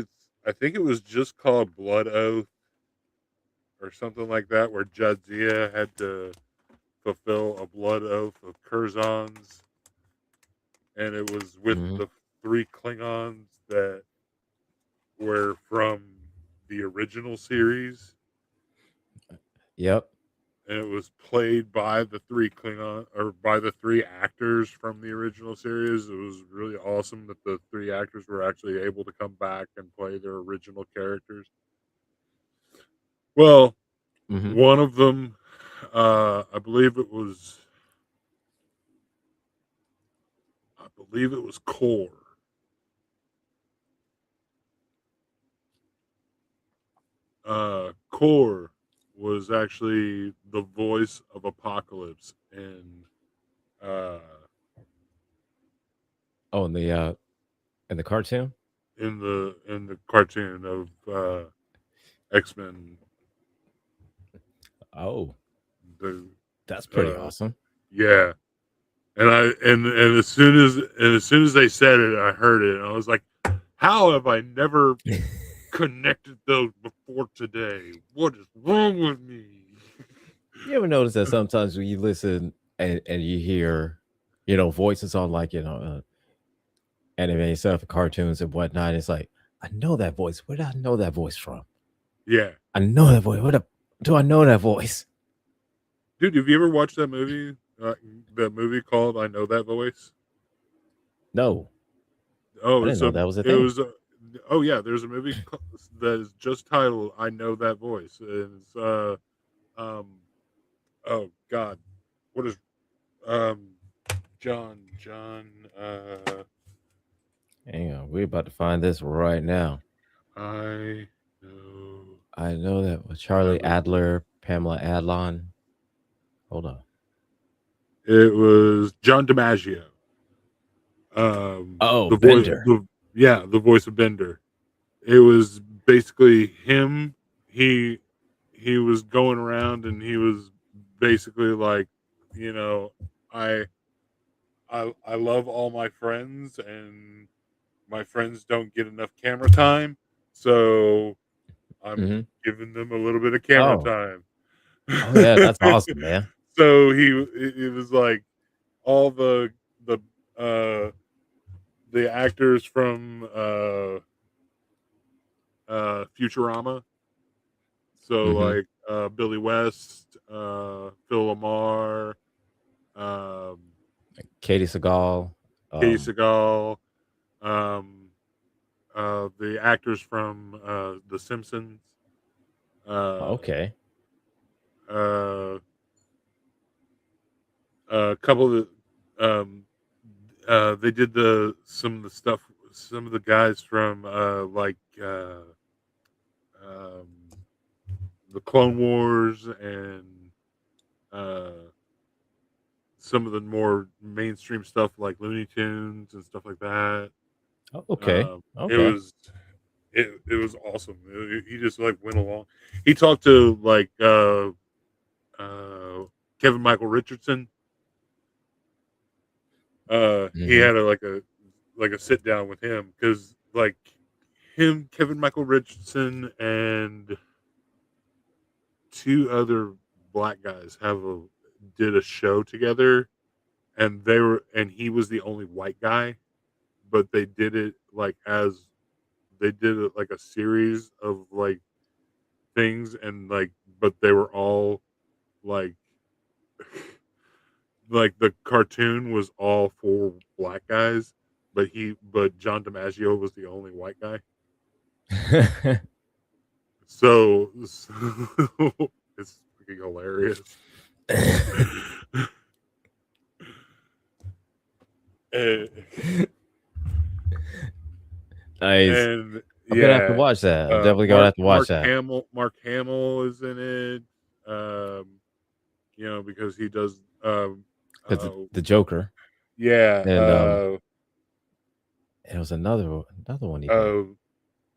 it was just called Blood Oath or something like that, where Jadzia had to fulfill a blood oath of Curzons, and it was with Mm-hmm. the three Klingons that were from the original series, Yep. and it was played by the three Klingon or by the three actors from the original series. It was really awesome that the three actors were actually able to come back and play their original characters. Well, Mm-hmm. one of them, I believe it was Core. Core was actually the voice of Apocalypse uh, Oh, in the cartoon. in the cartoon of X Men. Oh, The that's pretty uh, awesome. yeah, And as soon as they said it, I heard it, and I was like, "How have I never connected those before today? What is wrong with me?" You ever notice that sometimes when you listen and you hear, voices on like, anime stuff, cartoons and whatnot, it's like, I know that voice. Where did I know that voice from? Yeah, I know that voice. Do I know that voice? dude, have you ever watched that movie? That movie called "I Know That Voice." No, I Oh, didn't it's know a that was a it thing. was a oh yeah, there's a movie that is just titled "I Know That Voice," and it's um oh god, what is um John Hang on, we're about to find this right now. I know I know that with that Charlie voice. Adler, Pamela Adlon. Hold on. It was John DiMaggio. Oh, The voice, Bender. the voice of Bender. It was basically him. He he was going around and he was basically like, you know, I I love all my friends and my friends don't get enough camera time, so I'm Hmm. giving them a little bit of camera Oh, time. oh yeah, that's awesome, man. So it was like all the uh the actors from Futurama. So Hmm. like Billy West, Phil Lamar, um, Katie Seagal. Katie Um, Seagal, um, the actors from The Simpsons, uh, okay. uh, a couple of they did some of the stuff, some of the guys from um, the Clone Wars and uh, some of the more mainstream stuff like Looney Tunes and stuff like that. Oh, okay. It Okay. was it was awesome. He just like went along. He talked to like Kevin Michael Richardson. He Hmm. had like a sit down with him because like him, Kevin Michael Richardson, and two other black guys did a show together, and he was the only white guy, but they did it like as they did it like a series of like things, and like but they were all like like the cartoon was all for black guys, but John DiMaggio was the only white guy. So it's freaking hilarious. and, Nice. and I'm gonna have to yeah, watch that. I'm definitely gonna have to watch that. Mark Hamill is in it. Because he does Because uh the Joker yeah, and it was another one he did. uh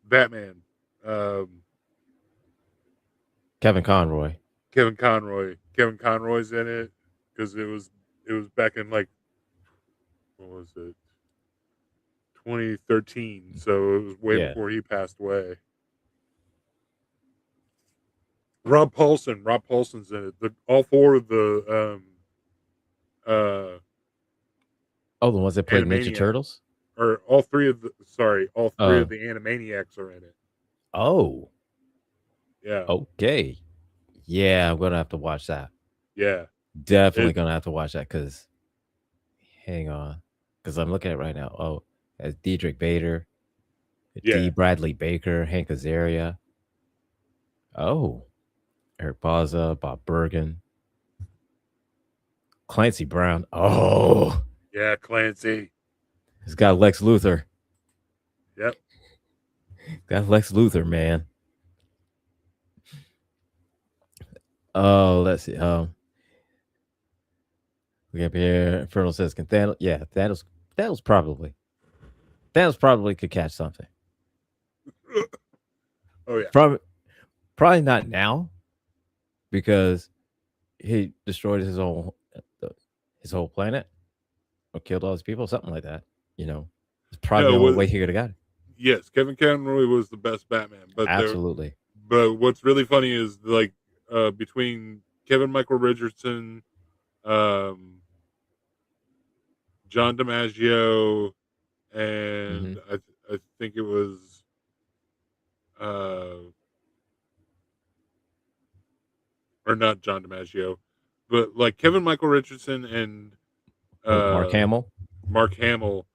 Batman. Um Kevin Conroy. Kevin Conroy's in it because it was back in like what was it 2013, so it was way Yeah. before he passed away. Rob Paulson's in it. All four of the uh Oh, the ones that played Ninja Animaniacs, Turtles. or all three Uh. of the Animaniacs are in it. Oh. Yeah, Okay. Yeah, I'm gonna have to watch that. yeah, Definitely it gonna have to watch that because hang on, because I'm looking at it right now. Oh, as Diedrich Bader, yeah. D. Bradley Baker, Hank Azaria. Oh, Eric Baza, Bob Bergen, Clancy Brown. Oh, Yeah, Clancy. he's got Lex Luthor. Yep. Got Lex Luthor, man. Oh, let's see. We have here. Infernal says, "Can Thanos?" Yeah, Thanos probably. Thanos probably could catch something. Oh yeah. Probably, probably not now because he destroyed his whole planet. or killed all these people, something like that. You know, it's probably No, the only way he could have got it. yes, Kevin Conroy was the best Batman, Absolutely. but what's really funny is like between Kevin Michael Richardson, um, John DiMaggio, Hmm. and I think it was uh, or not John DiMaggio, but like Kevin Michael Richardson and Mark uh, Hamill. Mark Hamill,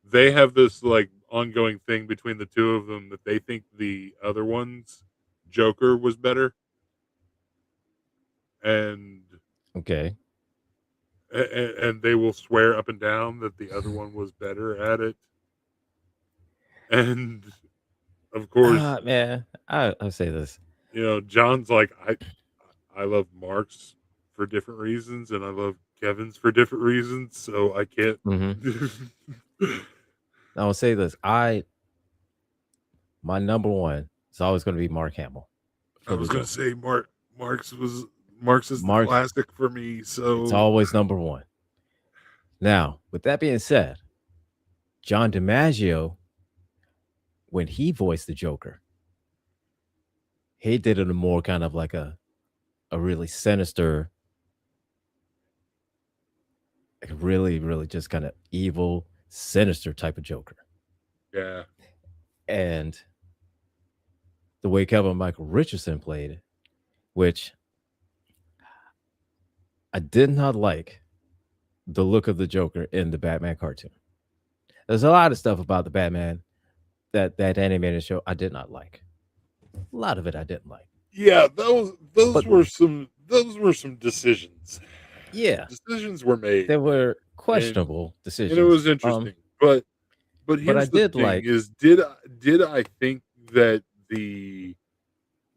they have this like ongoing thing between the two of them that they think the other one's Joker was better, and Okay. and they will swear up and down that the other one was better at it. And of course, Man, I'll say this. John's like I love Mark's for different reasons, and I love Kevin's for different reasons, so I can't. Hmm. I'll say this. My number one is always going to be Mark Hamill I for the was gonna Joker. say Mark's is the Mark, classic for me. it's So always number one. Now, with that being said, John DiMaggio, when he voiced the Joker, he did it a more kind of like a really sinister, like really, really just kind of evil, sinister type of Joker. yeah, And the way Kevin Michael Richardson played it, which I did not like the look of the Joker in the Batman cartoon. There's a lot of stuff about the Batman that animated show I did not like. A lot of it I didn't like. yeah. Those But were some decisions. yeah, Decisions were made, there were and questionable it decisions. was interesting. But But I here's the did thing: like is did I think that the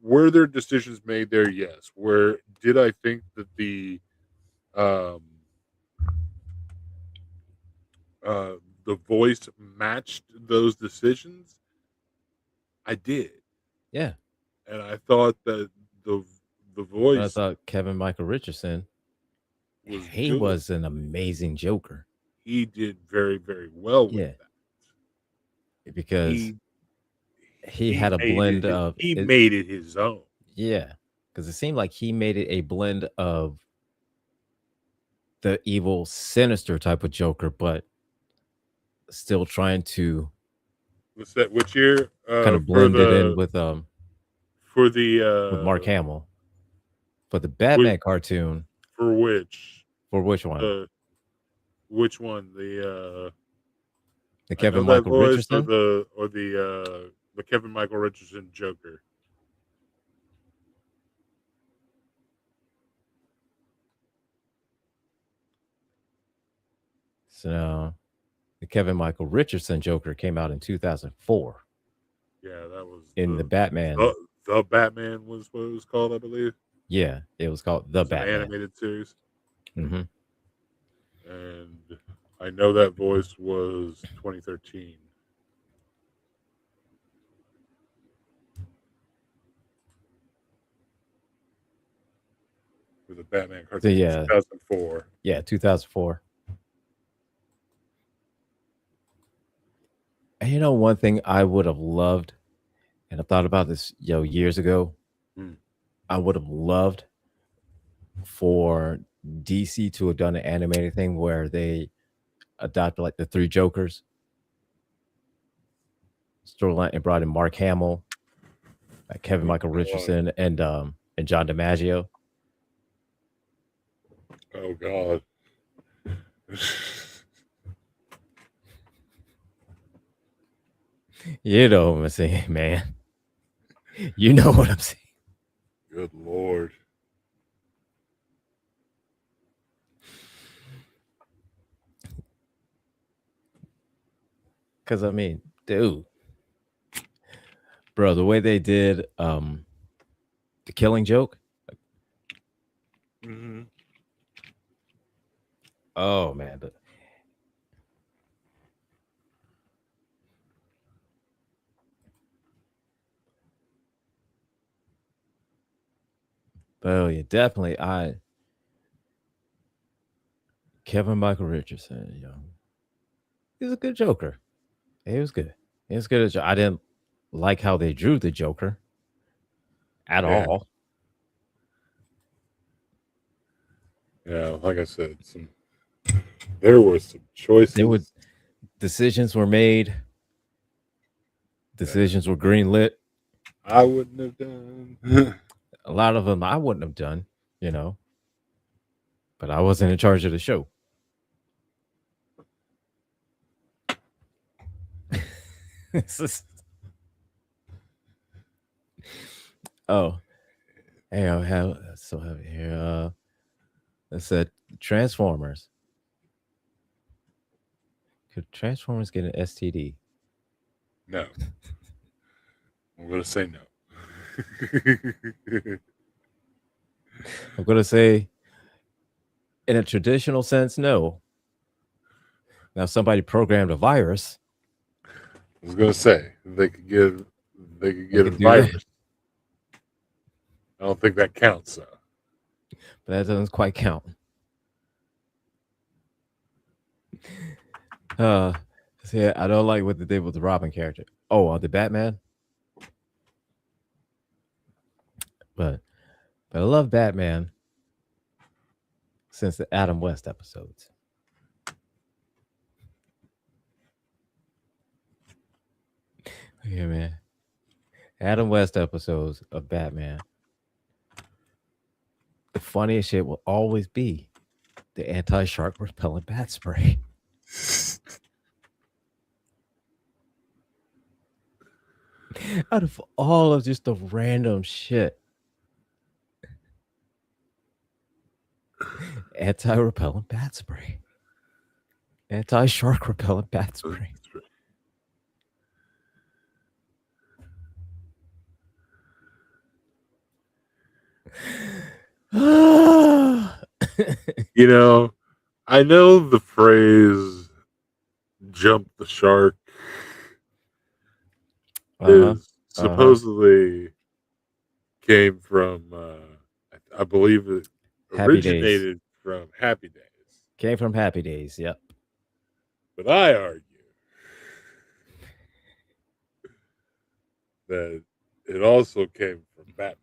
were there decisions made there? Yes. Where did I think that um uh the voice matched those decisions? I did, yeah. and I thought that the the But I voice thought Kevin Michael Richardson, was he good. was an amazing Joker. He did very very well with Yeah, that. because He he had a blend of he it. made it his own. Yeah, because it seemed like he made it a blend of the evil, sinister type of Joker, but still trying to What's that? Which year? kind of blend it in For the with Mark Hamill. But the which, Batman cartoon, for which for which one? the which one? The I know Kevin that Michael voice Richardson? or the Kevin Michael Richardson Joker. So the Kevin Michael Richardson Joker came out in 2004 Yeah, that was in the Batman. the Batman was what it was called, I believe. Yeah, it was called It The was an Batman. animated series, Hmm. and I know that voice was 2013 for the Batman So cartoon, yeah, 2004. yeah, 2004. And one thing I would have loved, and I thought about this, years ago. Hmm. I would have loved for DC to have done an animated thing where they adopted like the three Jokers storyline and brought in Mark Hamill, like Kevin Oh Michael God! Richardson, and John DiMaggio. Oh God! You know what I'm saying, man. You know what I'm saying. Good Lord! Because I mean, dude, bro, the way they did the Killing Joke. Hmm. Oh man, oh yeah, definitely. I Kevin Michael Richardson, he's a good Joker. He was good. He was good. I didn't like how they drew the Joker at Yeah, all. yeah. Like I said, there were some There were choices decisions were made. that Decisions were greenlit. I wouldn't have done. A lot of them I wouldn't have done, you know, but I wasn't in charge of the show. It's just- oh, hey, I have so have it here. It said Transformers. Could Transformers get an STD? No, I'm gonna say no. I'm gonna say, in a traditional sense, no. Now, if somebody programmed a virus, I was gonna say they could they get a could do that, virus. I don't think that counts though. but that doesn't quite count. Uh, see, I don't like what they did with the Robin character. Oh, the Batman, but I love Batman since the Adam West episodes. Yeah, man. Adam West episodes of Batman. The funniest shit will always be the anti-shark repellent bat spray. Out of all of just the random shit, anti-repellent bat spray, anti-shark repellent bat spray. You know, I know the phrase "jump the shark" Uh-huh. is Uh-huh. supposedly came from, I believe it Happy Days. originated from Happy Days, Came from Happy Days. Yep. but I argue that it also came from Batman.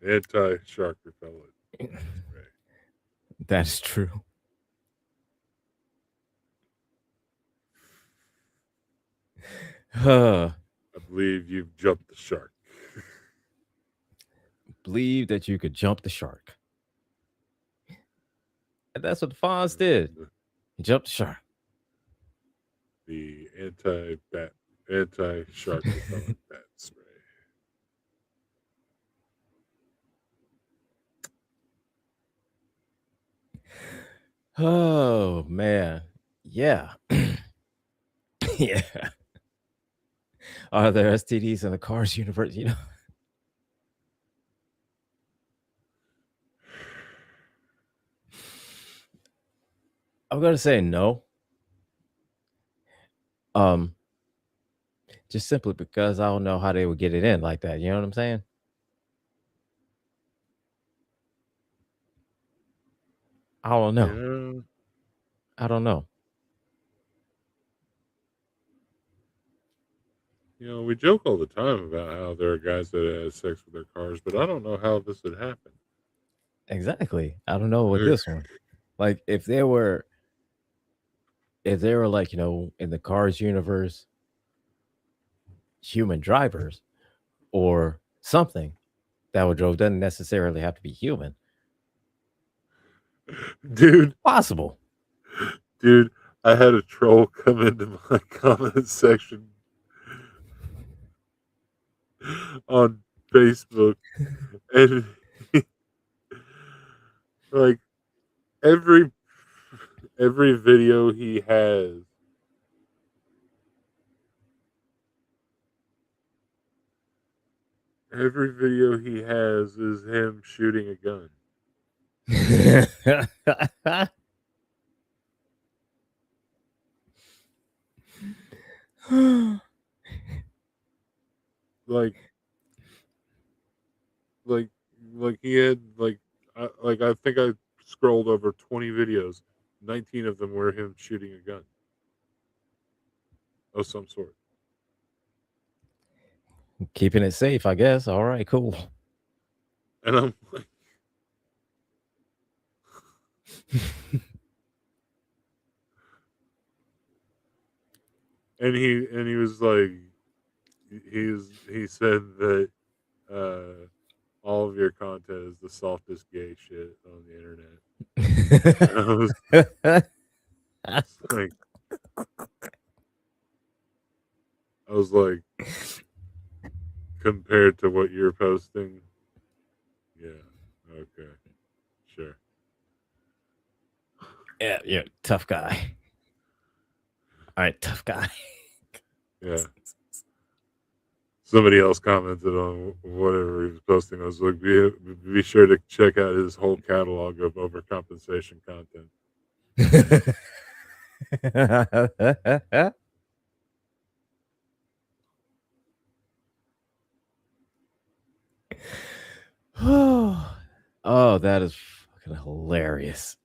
Anti-shark repellent bat spray. That is true. I believe you've jumped the shark. Believe that you could jump the shark. And that's what the Fonz did. He jumped the shark. The anti-shark repellent bat spray. Oh man. Yeah. Yeah. Are there STDs in the Cars universe? I'm gonna say no. Um, just simply because I don't know how they would get it in like that. You know what I'm saying? I don't know. Yeah, I don't know. we joke all the time about how there are guys that have sex with their cars, but I don't know how this would happen. Exactly. I don't know with this one. Like if they were like, in the Cars universe, human drivers or something that would drove doesn't necessarily have to be human. dude, Possible. dude, I had a troll come into my comment section on Facebook, and like every every video he has, every video he has is him shooting a gun. Like like like he had like I think I scrolled over 20 videos. 19 of them were him shooting a gun of some sort. Keeping it safe, I guess. All right, cool. And I'm like, and he was like, he said that all of your content is the softest gay shit on the internet. And I was like, I was like, compared to what you're posting, yeah, okay, sure, Yeah, yeah, tough guy. All right, tough guy. yeah. Somebody else commented on whatever he was posting. I was like, be sure to check out his whole catalog of overcompensation content. Oh, that is fucking hilarious.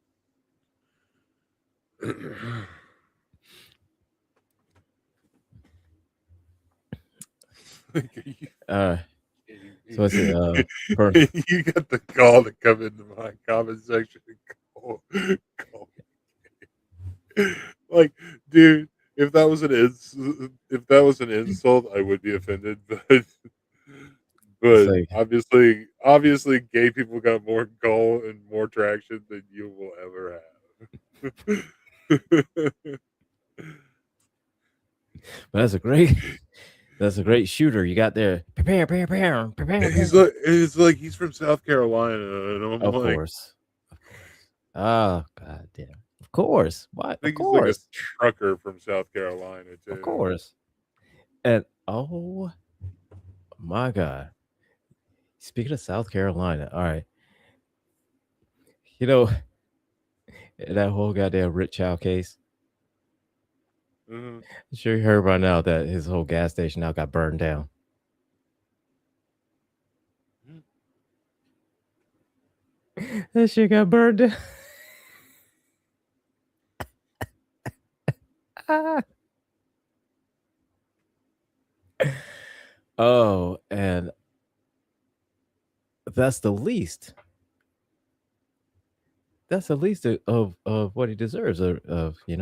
Like, you, Uh, you, so let's see. you got the call to come into my comment section and call like, dude, if that was if that was an insult, I would be offended. It's But like, obviously, gay people got more goal and more traction than you will ever have. but that's a great shooter you got there. Prepare, prepare, prepare, prepare, And prepare. it's like he's from South Carolina, and I'm Of like, course, of course. Oh god damn. Of course. What? I Of think he's like a course. trucker from South Carolina Of too. course. And oh my god. Speaking of South Carolina, all right. You know that whole goddamn Rich Chow case. Hmm. I'm sure you heard by now that his whole gas station now got burned down. That shit got burned down. Oh, and that's the least. That's the least of what he deserves. Of he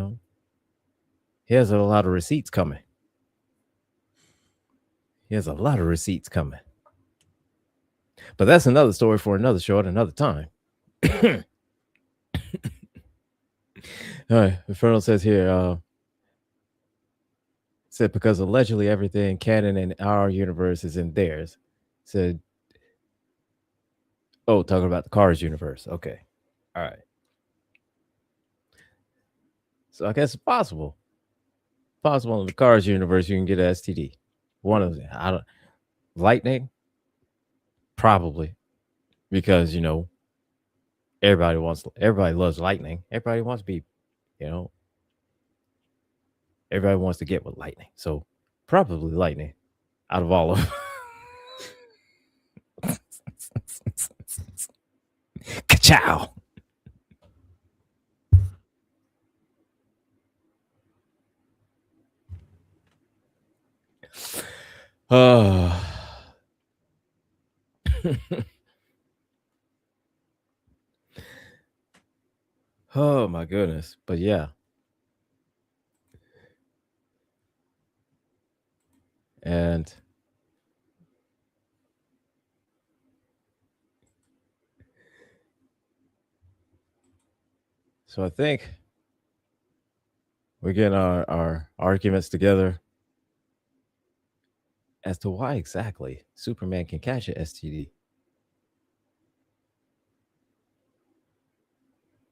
has a lot of receipts coming. He has a lot of receipts coming. But that's another story for another show at another time. All right, Inferno says here, said because allegedly everything canon in our universe is in theirs. Said, oh, talking about the Cars universe. Okay, all right. So I guess it's possible. Possible in the Cars universe you can get an STD. One of them. I don't. Lightning, probably because everybody loves lightning. Everybody wants to be, you know, everybody wants to get with lightning. So probably lightning out of all of them. Ka-chow. Oh. Oh my goodness. But yeah. And so I think we're getting our arguments together as to why exactly Superman can catch an STD.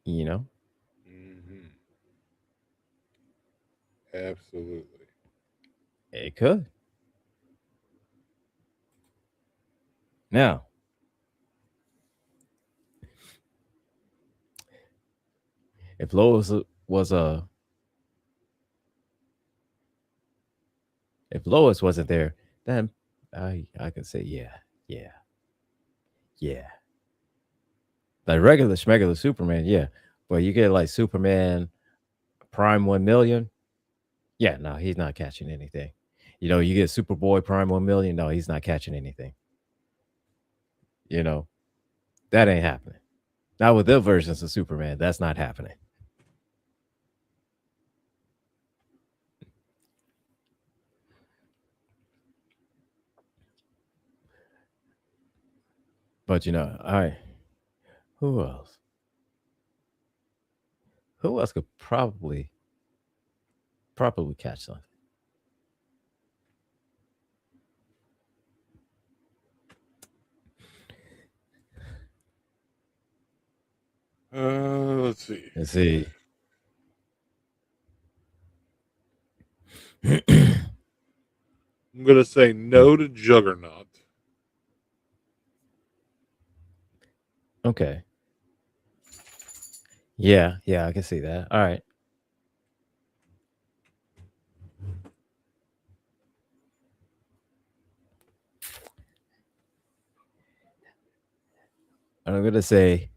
You know? Hmm. Absolutely. It could. Now, if Lois was a if Lois wasn't there, then I could say yeah, yeah, yeah. Like regular schmegular Superman, yeah. But you get like Superman Prime 1 million. Yeah, no, he's not catching anything. You get Superboy Prime 1 million. No, he's not catching anything. You know, that ain't happening. Not with their versions of Superman. That's not happening. But all right. Who else? Who else could probably catch something? Let's see. Let's see. I'm gonna say no to Juggernaut. Okay. Yeah, yeah, I can see that. All right. I'm gonna say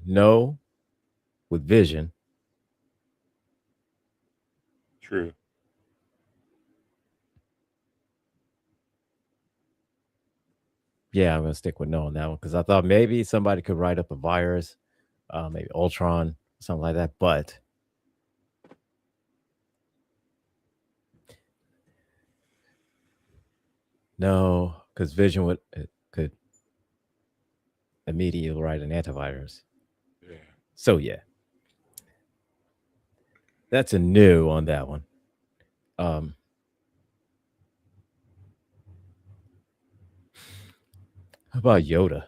no with Vision. True. Yeah, I'm gonna stick with no on that one because I thought maybe somebody could write up a virus, maybe Ultron, something like that. But no, because Vision could immediately write an antivirus. Yeah. So yeah, that's a no on that one. Um, how about Yoda?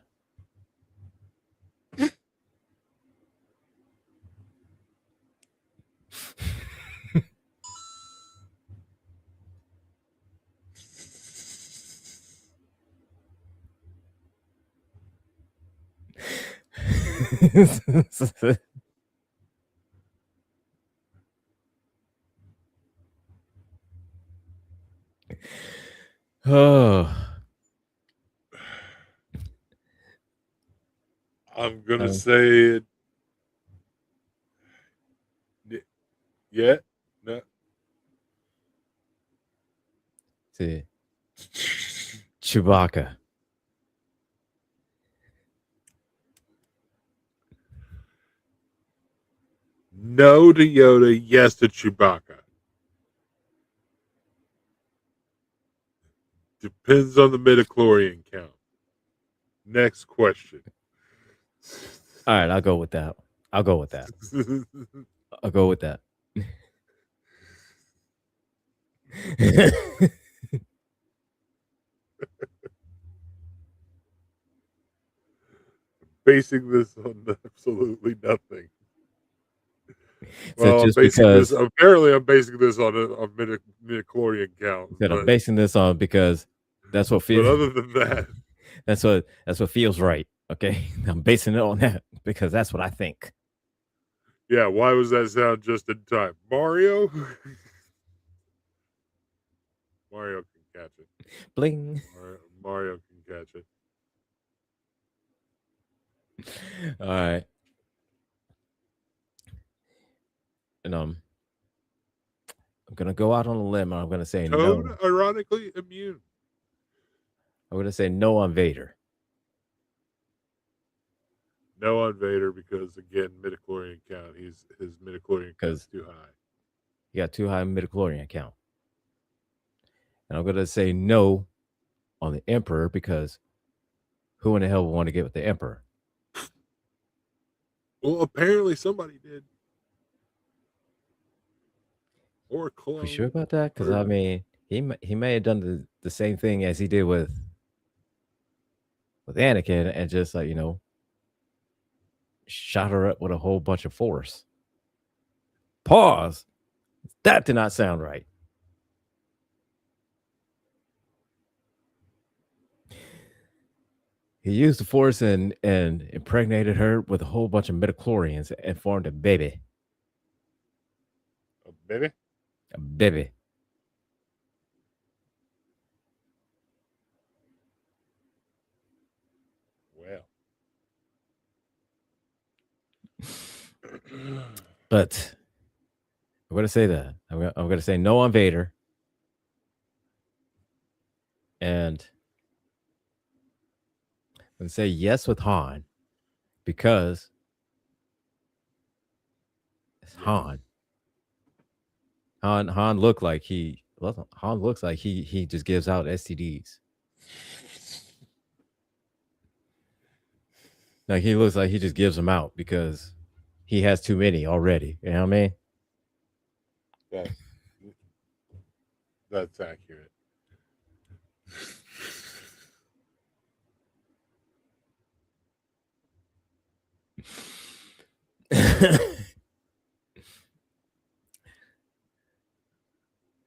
Oh, I'm gonna um, say it. Yeah. No. see, Chewbacca. No to Yoda. Yes to Chewbacca. Depends on the midichlorian count. Next question. All right, I'll go with that. I'll go with that. I'll go with that. Basing this on absolutely nothing. So Well, I'm just basing this. because Apparently, I'm basing this on a midichlorian count. he said I'm basing this on because that's what But feels other than that, that's what feels right. Okay, I'm basing it on that because that's what I think. yeah. Why was that sound just in time? Mario. Mario can catch it. Bling. Mario can catch it. All right, and I'm gonna go out on a limb. And I'm gonna say Toad, no. ironically immune. I'm gonna say no on Vader No on Vader because again, midichlorian count. His midichlorian count's because too high. he got too high midichlorian count. And I'm gonna say no on the Emperor because who in the hell would want to get with the Emperor? Well, apparently somebody did, or a We sure clone, about that? Because or I mean, he may have done the same thing as he did with Anakin and just like shot her up with a whole bunch of force. Pause. That did not sound right. He used the force and impregnated her with a whole bunch of midichlorians and formed a baby. a baby. A baby. Well, But I'm gonna say that. I'm gonna say no on Vader, and I'm gonna say yes with Han because it's Yes. Han. Han looked like Han looks like he just gives out STDs. Like he looks like he just gives them out because he has too many already. You know what I mean? That that's accurate.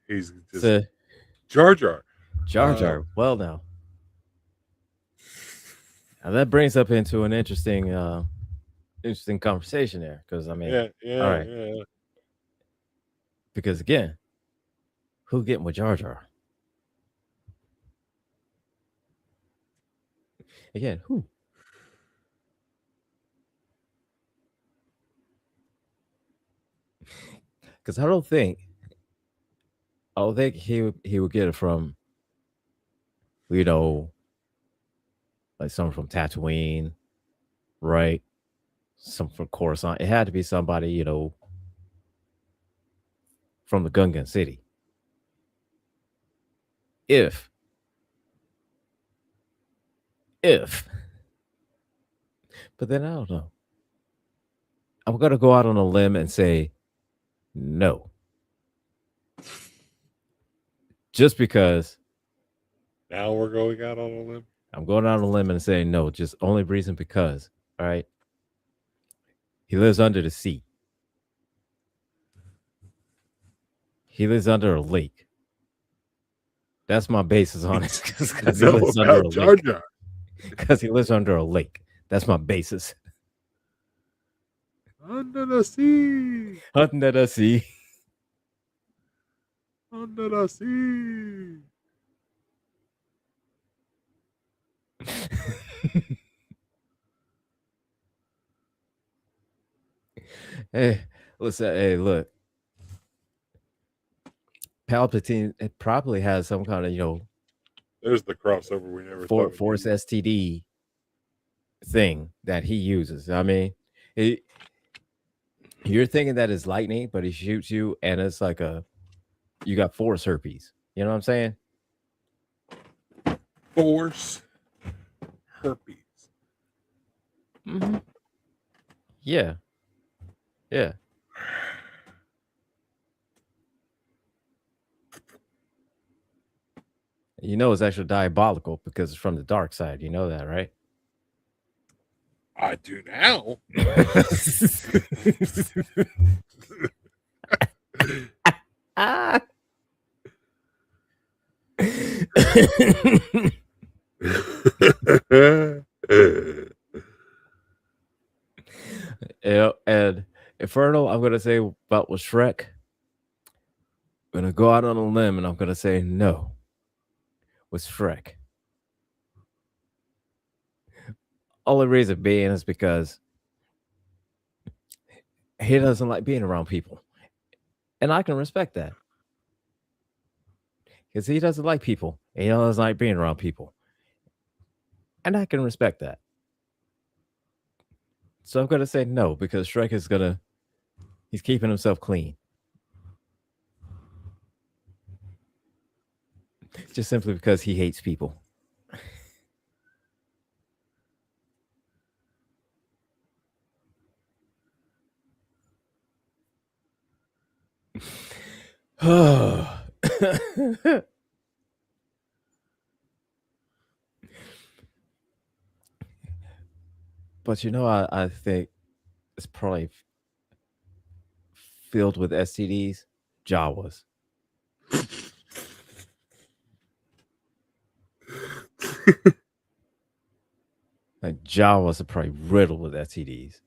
He's just So Jar Jar. Jar Uh, Jar. Well, now that brings up into an interesting conversation there because I mean, yeah, all yeah, right, yeah. because again, who getting with Jar Jar? Again, who? Because I don't think he would get it from you know like someone from Tatooine, right? Some from Coruscant. It had to be somebody from the Gungan city. If if, but then I don't know. I'm gonna go out on a limb and say no, just because Now we're going out on a limb. I'm going out on a limb and saying no. Just only reason because, all right, he lives under the sea. He lives under a lake. That's my basis on it You because he know lives under about a Jar lake. Jar. Because he lives under a lake. That's my basis. Under the sea. Under the sea. Under the sea. Hey, listen. Hey, look. Palpatine it probably has some kind of There's the crossover we never thought we'd force use. STD thing that he uses. I mean, he, you're thinking that is lightning, but he shoots you, and it's like you got force herpes. You know what I'm saying? Force herpes. Mm-hmm. Yeah, yeah. You know it's actually diabolical because it's from the dark side. You know that, right? I do now. Ah. Yeah, and Inferno, I'm gonna say about with Shrek. I'm gonna go out on a limb and I'm gonna say no with Shrek. Only reason being is because he doesn't like being around people, and I can respect that because he doesn't like people, and he doesn't like being around people, and I can respect that. So I'm gonna say no because Shrek is he's keeping himself clean, just simply because he hates people. But I think it's probably filled with STDs, Jawas. Like Jawas are probably riddled with STDs.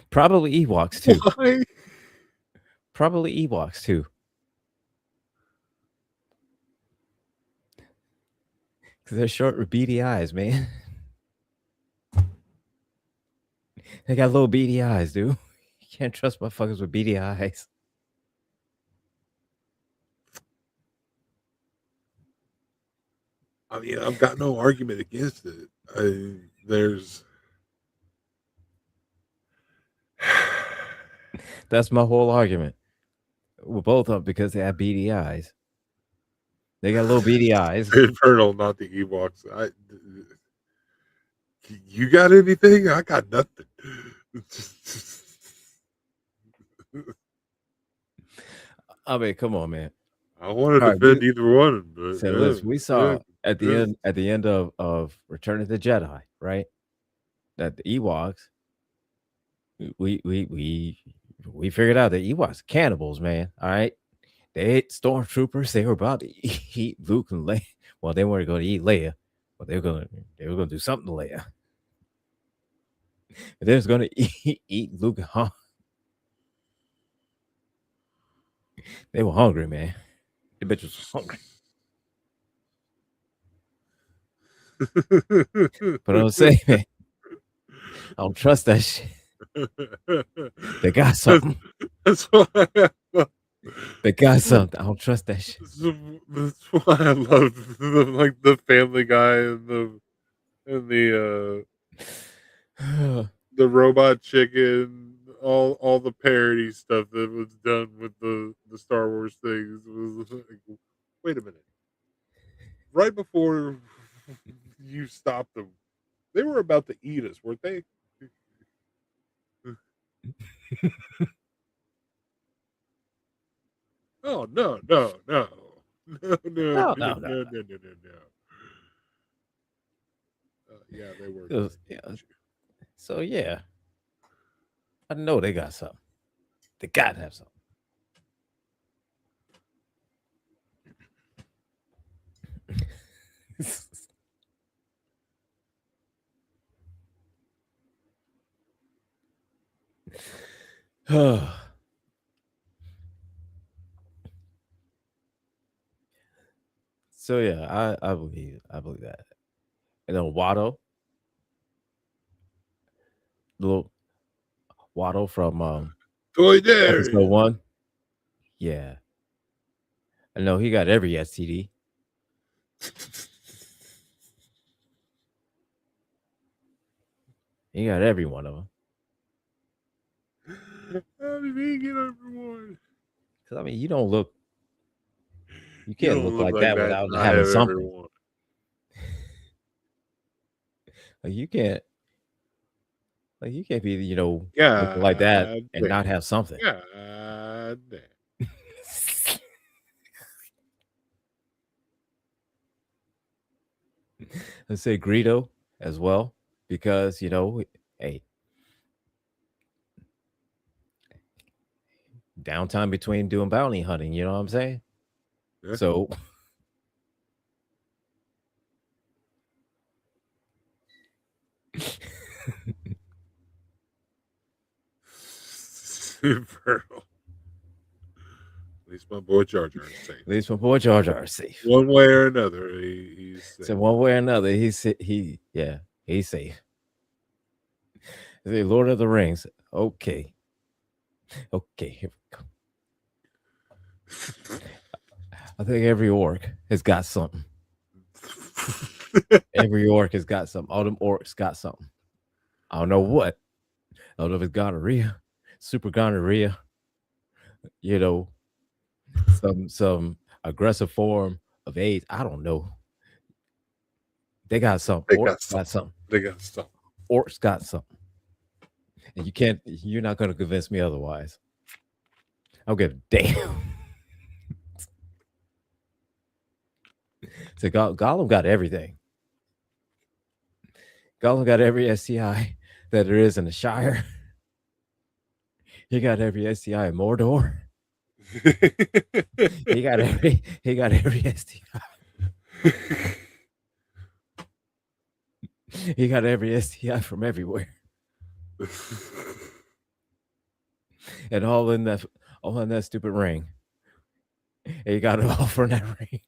Probably Ewoks too. Why? Probably Ewoks too. Because they're short with beady eyes, man. They got little beady eyes, dude. You can't trust motherfuckers with beady eyes. I mean, I've got no argument against it. There's That's my whole argument with both of them because they have beady eyes. They got little beady eyes. Infernal, not the Ewoks. You got anything? I got nothing. I mean, come on, man. I want to All right, defend either one, but so listen, we yeah, saw at the end of Return of the Jedi, right? That the Ewoks, we we we we figured out the Ewoks cannibals, man. All right, they ate stormtroopers. They were about to eat Luke and Leia. Well, they weren't going to eat Leia, but they were gonna do something to Leia. They was gonna eat Luke and Han. They were hungry, man. The bitch was hungry. But I'm saying, man, I don't trust that shit. They got something. That's why. They got something. I don't trust that shit. That's why I love the Family Guy and the robot chicken, all the parody stuff that was done with the Star Wars things. Was like, wait a minute, right before you stopped them, they were about to eat us, weren't they? Oh no, no, no. No, no, No, no, no, no, no. no, no, no. Yeah, they were. Yeah. So yeah, I know they got something. They got to have something. So yeah, I believe that. And then Watto, little Watto from Toy episode Dairy. 1. Yeah, I know he got every STD. He got every one of them. How did he get everyone? Cause I mean, you don't look. You You can't don't look look like like that that. without And I having have something. everyone. Like you can't. Like you can't be, looking like that God and not damn. have something. God damn. Let's say Greedo as well, because hey, downtime between doing bounty hunting. You know what I'm saying? Yeah. So Infernal. At least my boy Jar Jar is safe. at least my boy Jar Jar is safe. One way or another, he's safe. So one way or another, he's safe. The Lord of the Rings. Okay. Okay, here we go. I think every orc has got something. Every orc has got something. All them orcs got something. I don't know what. I don't know if it's gonorrhea, super gonorrhea, you know, some aggressive form of AIDS. I don't know. They got something. They Orcs got got something. something. They got something. Orcs got something. And you're not gonna convince me otherwise. I don't give a damn. So Gollum got everything. Gollum got every STI that there is in the Shire. He got every STI in Mordor. He got every STI. He got every STI from everywhere. And all in that stupid ring. And he got it all from that ring.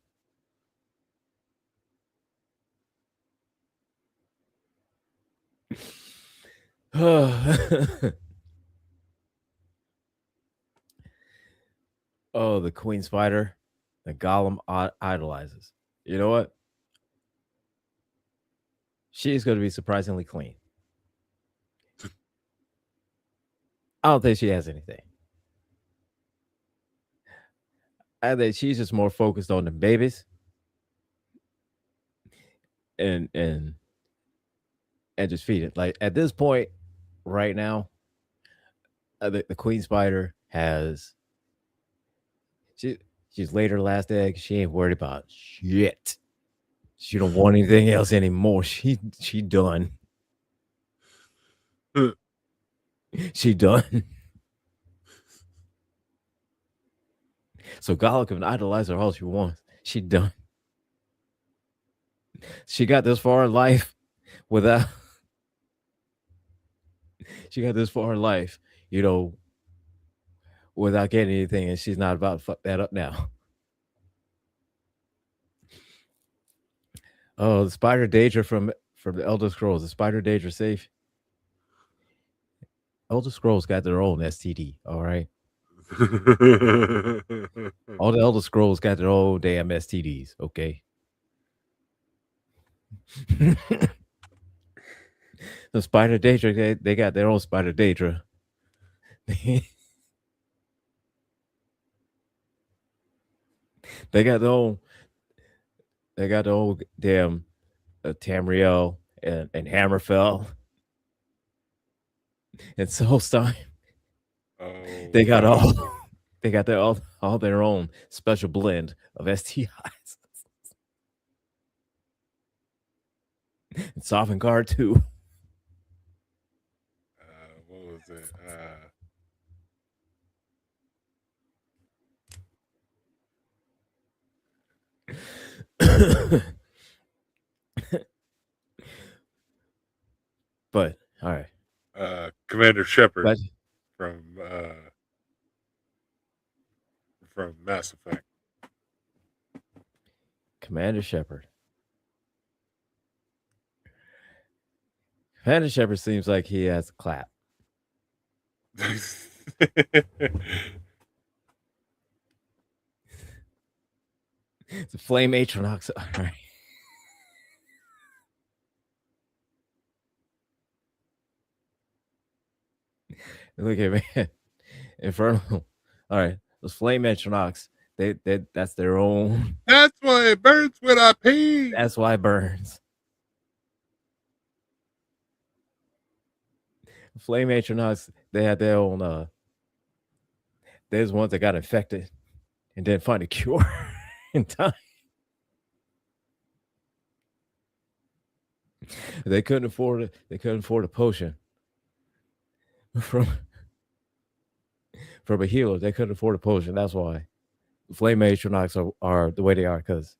Oh, the queen spider that Gollum idolizes. You know what? She's going to be surprisingly clean. I don't think she has anything. I think she's just more focused on the babies and and and just feed it. Like at this point, right now, the queen spider has she she's laid her last egg. She ain't worried about shit. She don't want anything else anymore. She done. She done. So Gollum can idolize her all she wants. She done. She got this far in life without. She got this far in life, you know, without getting anything, and she's not about to fuck that up now. Oh, the Spider Daedra from the Elder Scrolls. The Spider Daedra safe. Elder Scrolls got their own STD. All right, all the Elder Scrolls got their own damn STDs. Okay. The Spider Daedra, they got their own Spider Daedra. They got their own. They got their own damn Tamriel and Hammerfell and Solstein. Oh They got no. all. They got their all their own special blend of STIs. And Sovngarde too. What was it? But all right. Commander Shepard But from Mass Effect. Commander Shepard. Commander Shepard seems like he has a clap. It's a flame Atronox. All right. Look at man. Infernal. All right. Those flame Atronox, that's their own. That's why it burns when I pee. That's why it burns. Flame Atronox, they had their own there's ones that got infected and didn't find a cure in time. They couldn't afford it. They couldn't afford a potion from from a healer. They couldn't afford a potion. That's why flame Atronox are the way they are. Because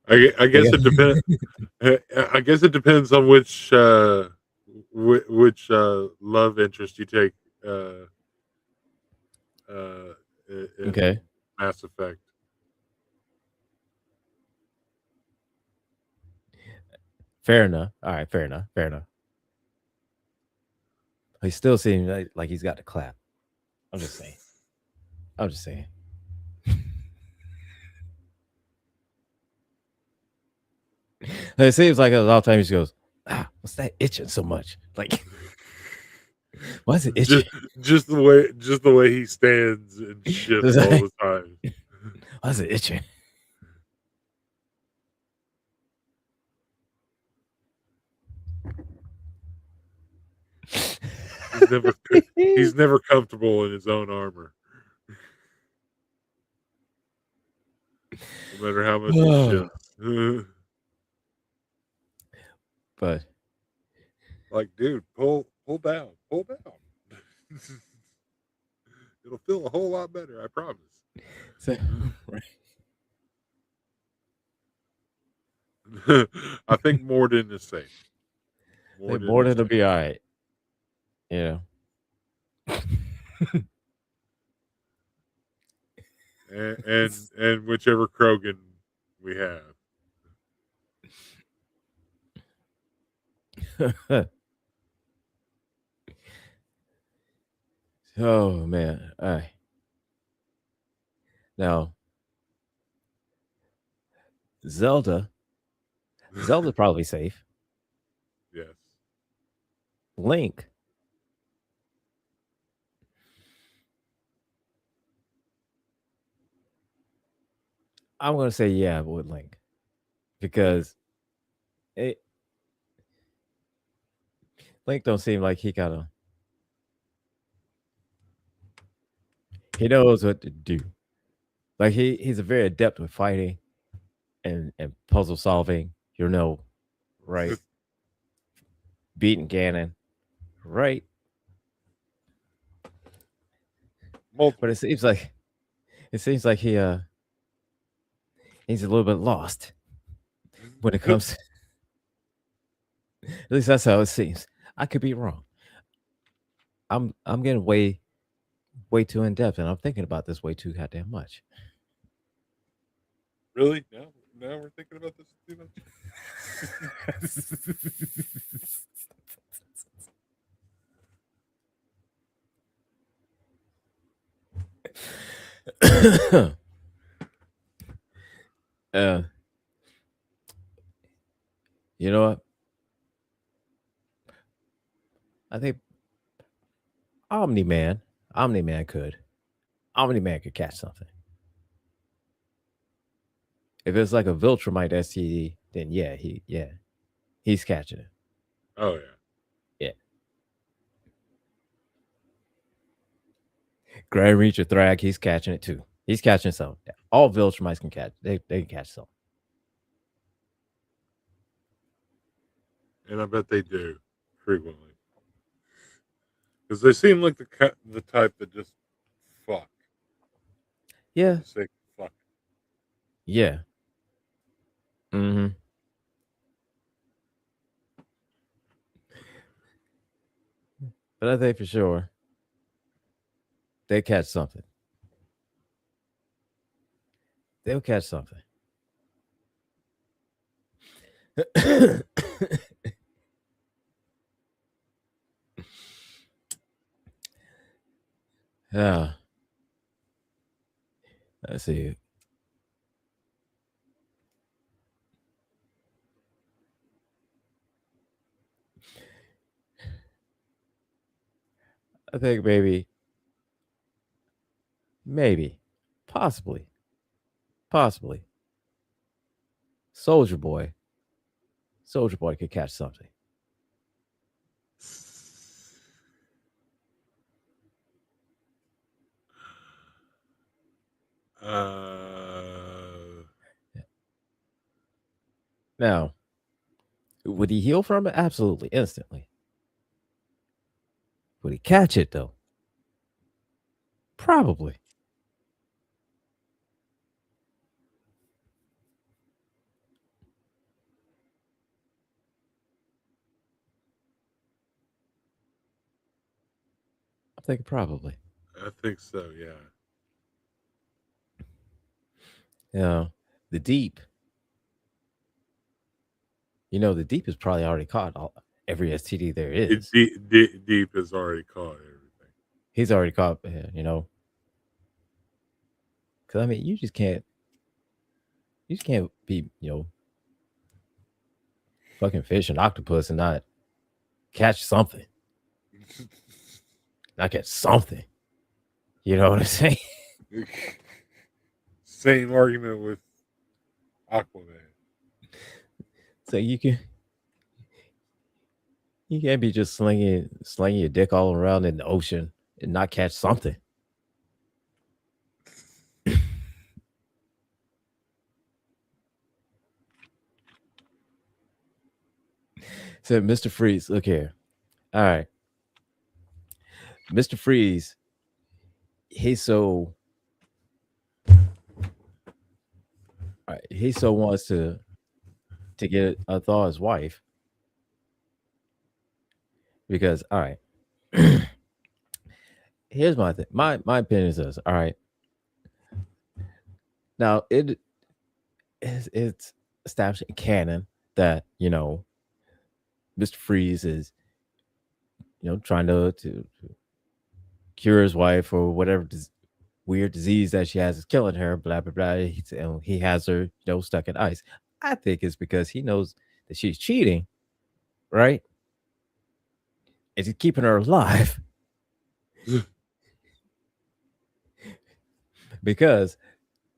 I guess it depends. I guess it depends on which love interest you take uh, in okay, Mass Effect. fair enough. All right, fair enough. Fair enough. He still seems like he's got the clap. I'm just saying. I'm just saying. It seems like a lot of times he goes, what's that itching so much? Like, why is it itching? Just the way he stands and shifts all the time. Why is it itching? He's never comfortable in his own armor. No matter how much he shifts. But Like, dude, pull down. It'll feel a whole lot better, I promise. so, right. I think Morden is safe. Morden will be all right. Yeah. And whichever Krogan we have. Oh man. All right. Now, Zelda. Zelda's probably safe. Yes. Link. I'm gonna say yeah with Link Yeah. because it, Link don't seem like he knows what to do. Like he's a very adept with fighting and puzzle solving. You know, right? Beating Ganon, right? But Multiple times. it seems like he's a little bit lost when it comes. At least that's how it seems. I could be wrong. I'm getting way too in depth, and I'm thinking about this way too goddamn much. Really? Now we're thinking about this too much. uh, you know what? I think Omni Man, Omni Man could. Omni Man could catch something. If it's like a Viltrumite STD, then he's catching it. Oh yeah. Yeah. Grand Reacher Thrag, he's catching it too. He's catching some. All Viltrumites can catch. They can catch some. And I bet they do frequently because they seem like the type that just fuck for Yeah. the sake of fuck. Yeah. Mm-hmm. But I think for sure they catch something. They'll catch something. Yeah. Let's see. I think maybe, possibly, possibly, Soldier Boy. Soldier Boy could catch something. Uh, Now, would he heal from it? Absolutely, instantly. Would he catch it though? Probably. I think probably. I think so. Yeah. Yeah. The deep. The deep is probably already caught every STD there is. Deep has already caught everything. He's already caught. Because I mean, you just can't be fucking fish and octopus and not catch something. Not catch something. You know what I'm saying? Same argument with Aquaman. So you can't be just slinging your dick all around in the ocean and not catch something. So Mr. Freeze, look here. All right, Mr. Freeze, he's so he so wants to get a thaw his wife because all right. Here's my thing. My opinion is this. All right. Now it's established in canon that Mr. Freeze is trying to cure his wife or whatever weird disease that she has is killing her. Blah blah blah. He has her, stuck in ice. I think it's because he knows that she's cheating, right? And he's keeping her alive because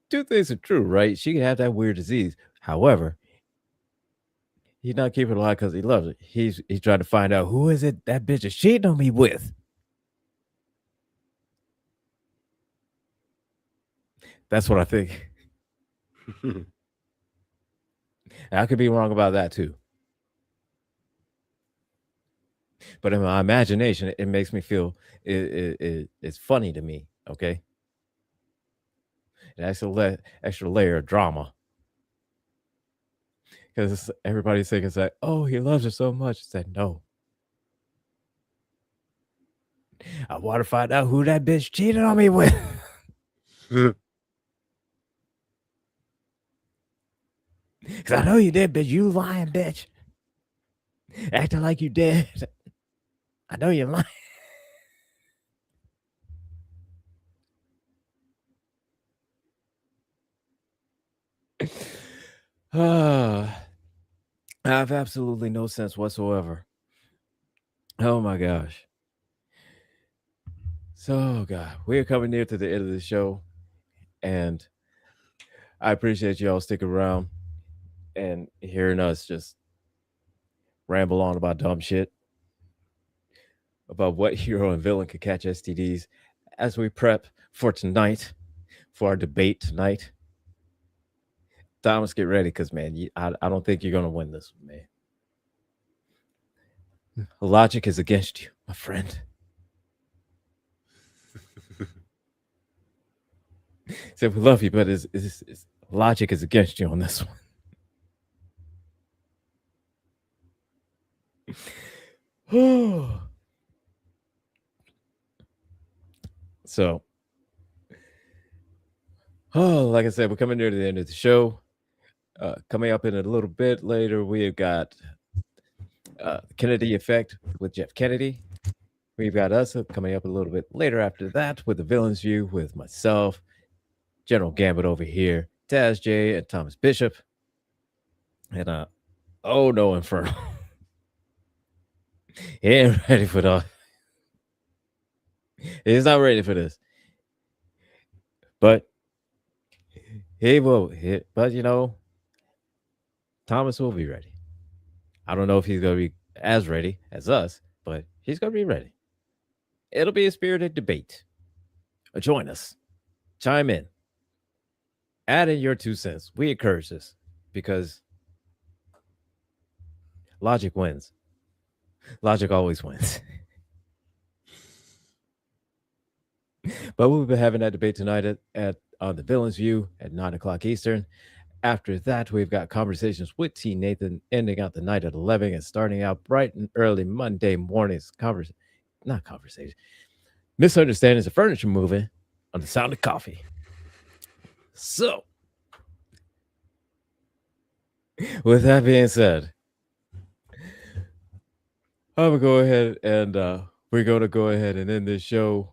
two things are true, right? She can have that weird disease. However, he's not keeping her alive because he loves her. He's trying to find out who is it that bitch is cheating on me with. That's what I think. I could be wrong about that too. But in my imagination, it makes me feel it's funny to me. Okay, an extra layer of drama because everybody's thinking it's like, oh, he loves her so much. I said no. I want to find out who that bitch cheated on me with. Because I know you did, bitch. You lying, bitch. Acting like you did. I know you're lying. I have absolutely no sense whatsoever. Oh my gosh. So, God, we are coming near to the end of the show. And I appreciate you all sticking around and hearing us just ramble on about dumb shit, about what hero and villain could catch STDs as we prep for tonight, for our debate tonight. Thomas, get ready because, man, I don't think you're going to win this one, man. Logic is against you, my friend. So we love you, but logic is against you on this one. So, like I said, we're coming near to the end of the show. Coming up in a little bit later, we have got Kennedy Effect with Jeff Kennedy. We've got us coming up a little bit later after that with the Villain's View with myself, General Gambit over here, Taz J, and Thomas Bishop. And oh no, Inferno. He ain't ready for that. He's not ready for this. But he will hit. But Thomas will be ready. I don't know if he's going to be as ready as us, but he's going to be ready. It'll be a spirited debate. Join us. Chime in. Add in your 2 cents. We encourage this because logic wins. Logic always wins. But we'll be having that debate tonight at on the Villain's View at 9 o'clock Eastern. After that, we've got conversations with T. Nathan ending out the night at 11 and starting out bright and early Monday mornings. Not conversation. Misunderstandings of furniture moving on the sound of coffee. So, with that being said, I'm gonna go ahead and we're gonna go ahead and end this show.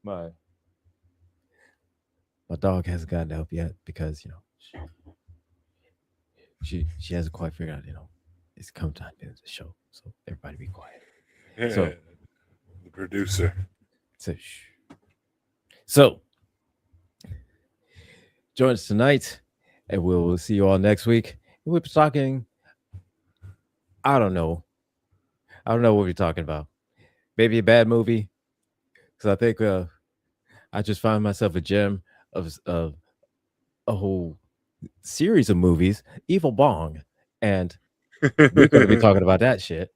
My dog hasn't gotten help yet because she hasn't quite figured out it's come time to end the show. So everybody be quiet. So the producer. So join us tonight, and we'll see you all next week. We'll be talking. I don't know what we're talking about. Maybe a bad movie, because I think I just found myself a gem of a whole series of movies, Evil Bong, and we're going to be talking about that shit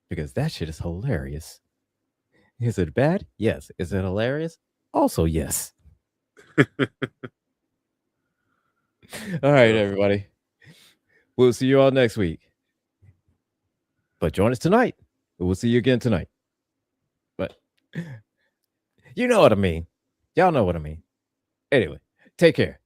because that shit is hilarious. Is it bad? Yes. Is it hilarious? Also, yes. All right, everybody. We'll see you all next week. But join us tonight. We'll see you again tonight. But you know what I mean. Y'all know what I mean. Anyway, take care.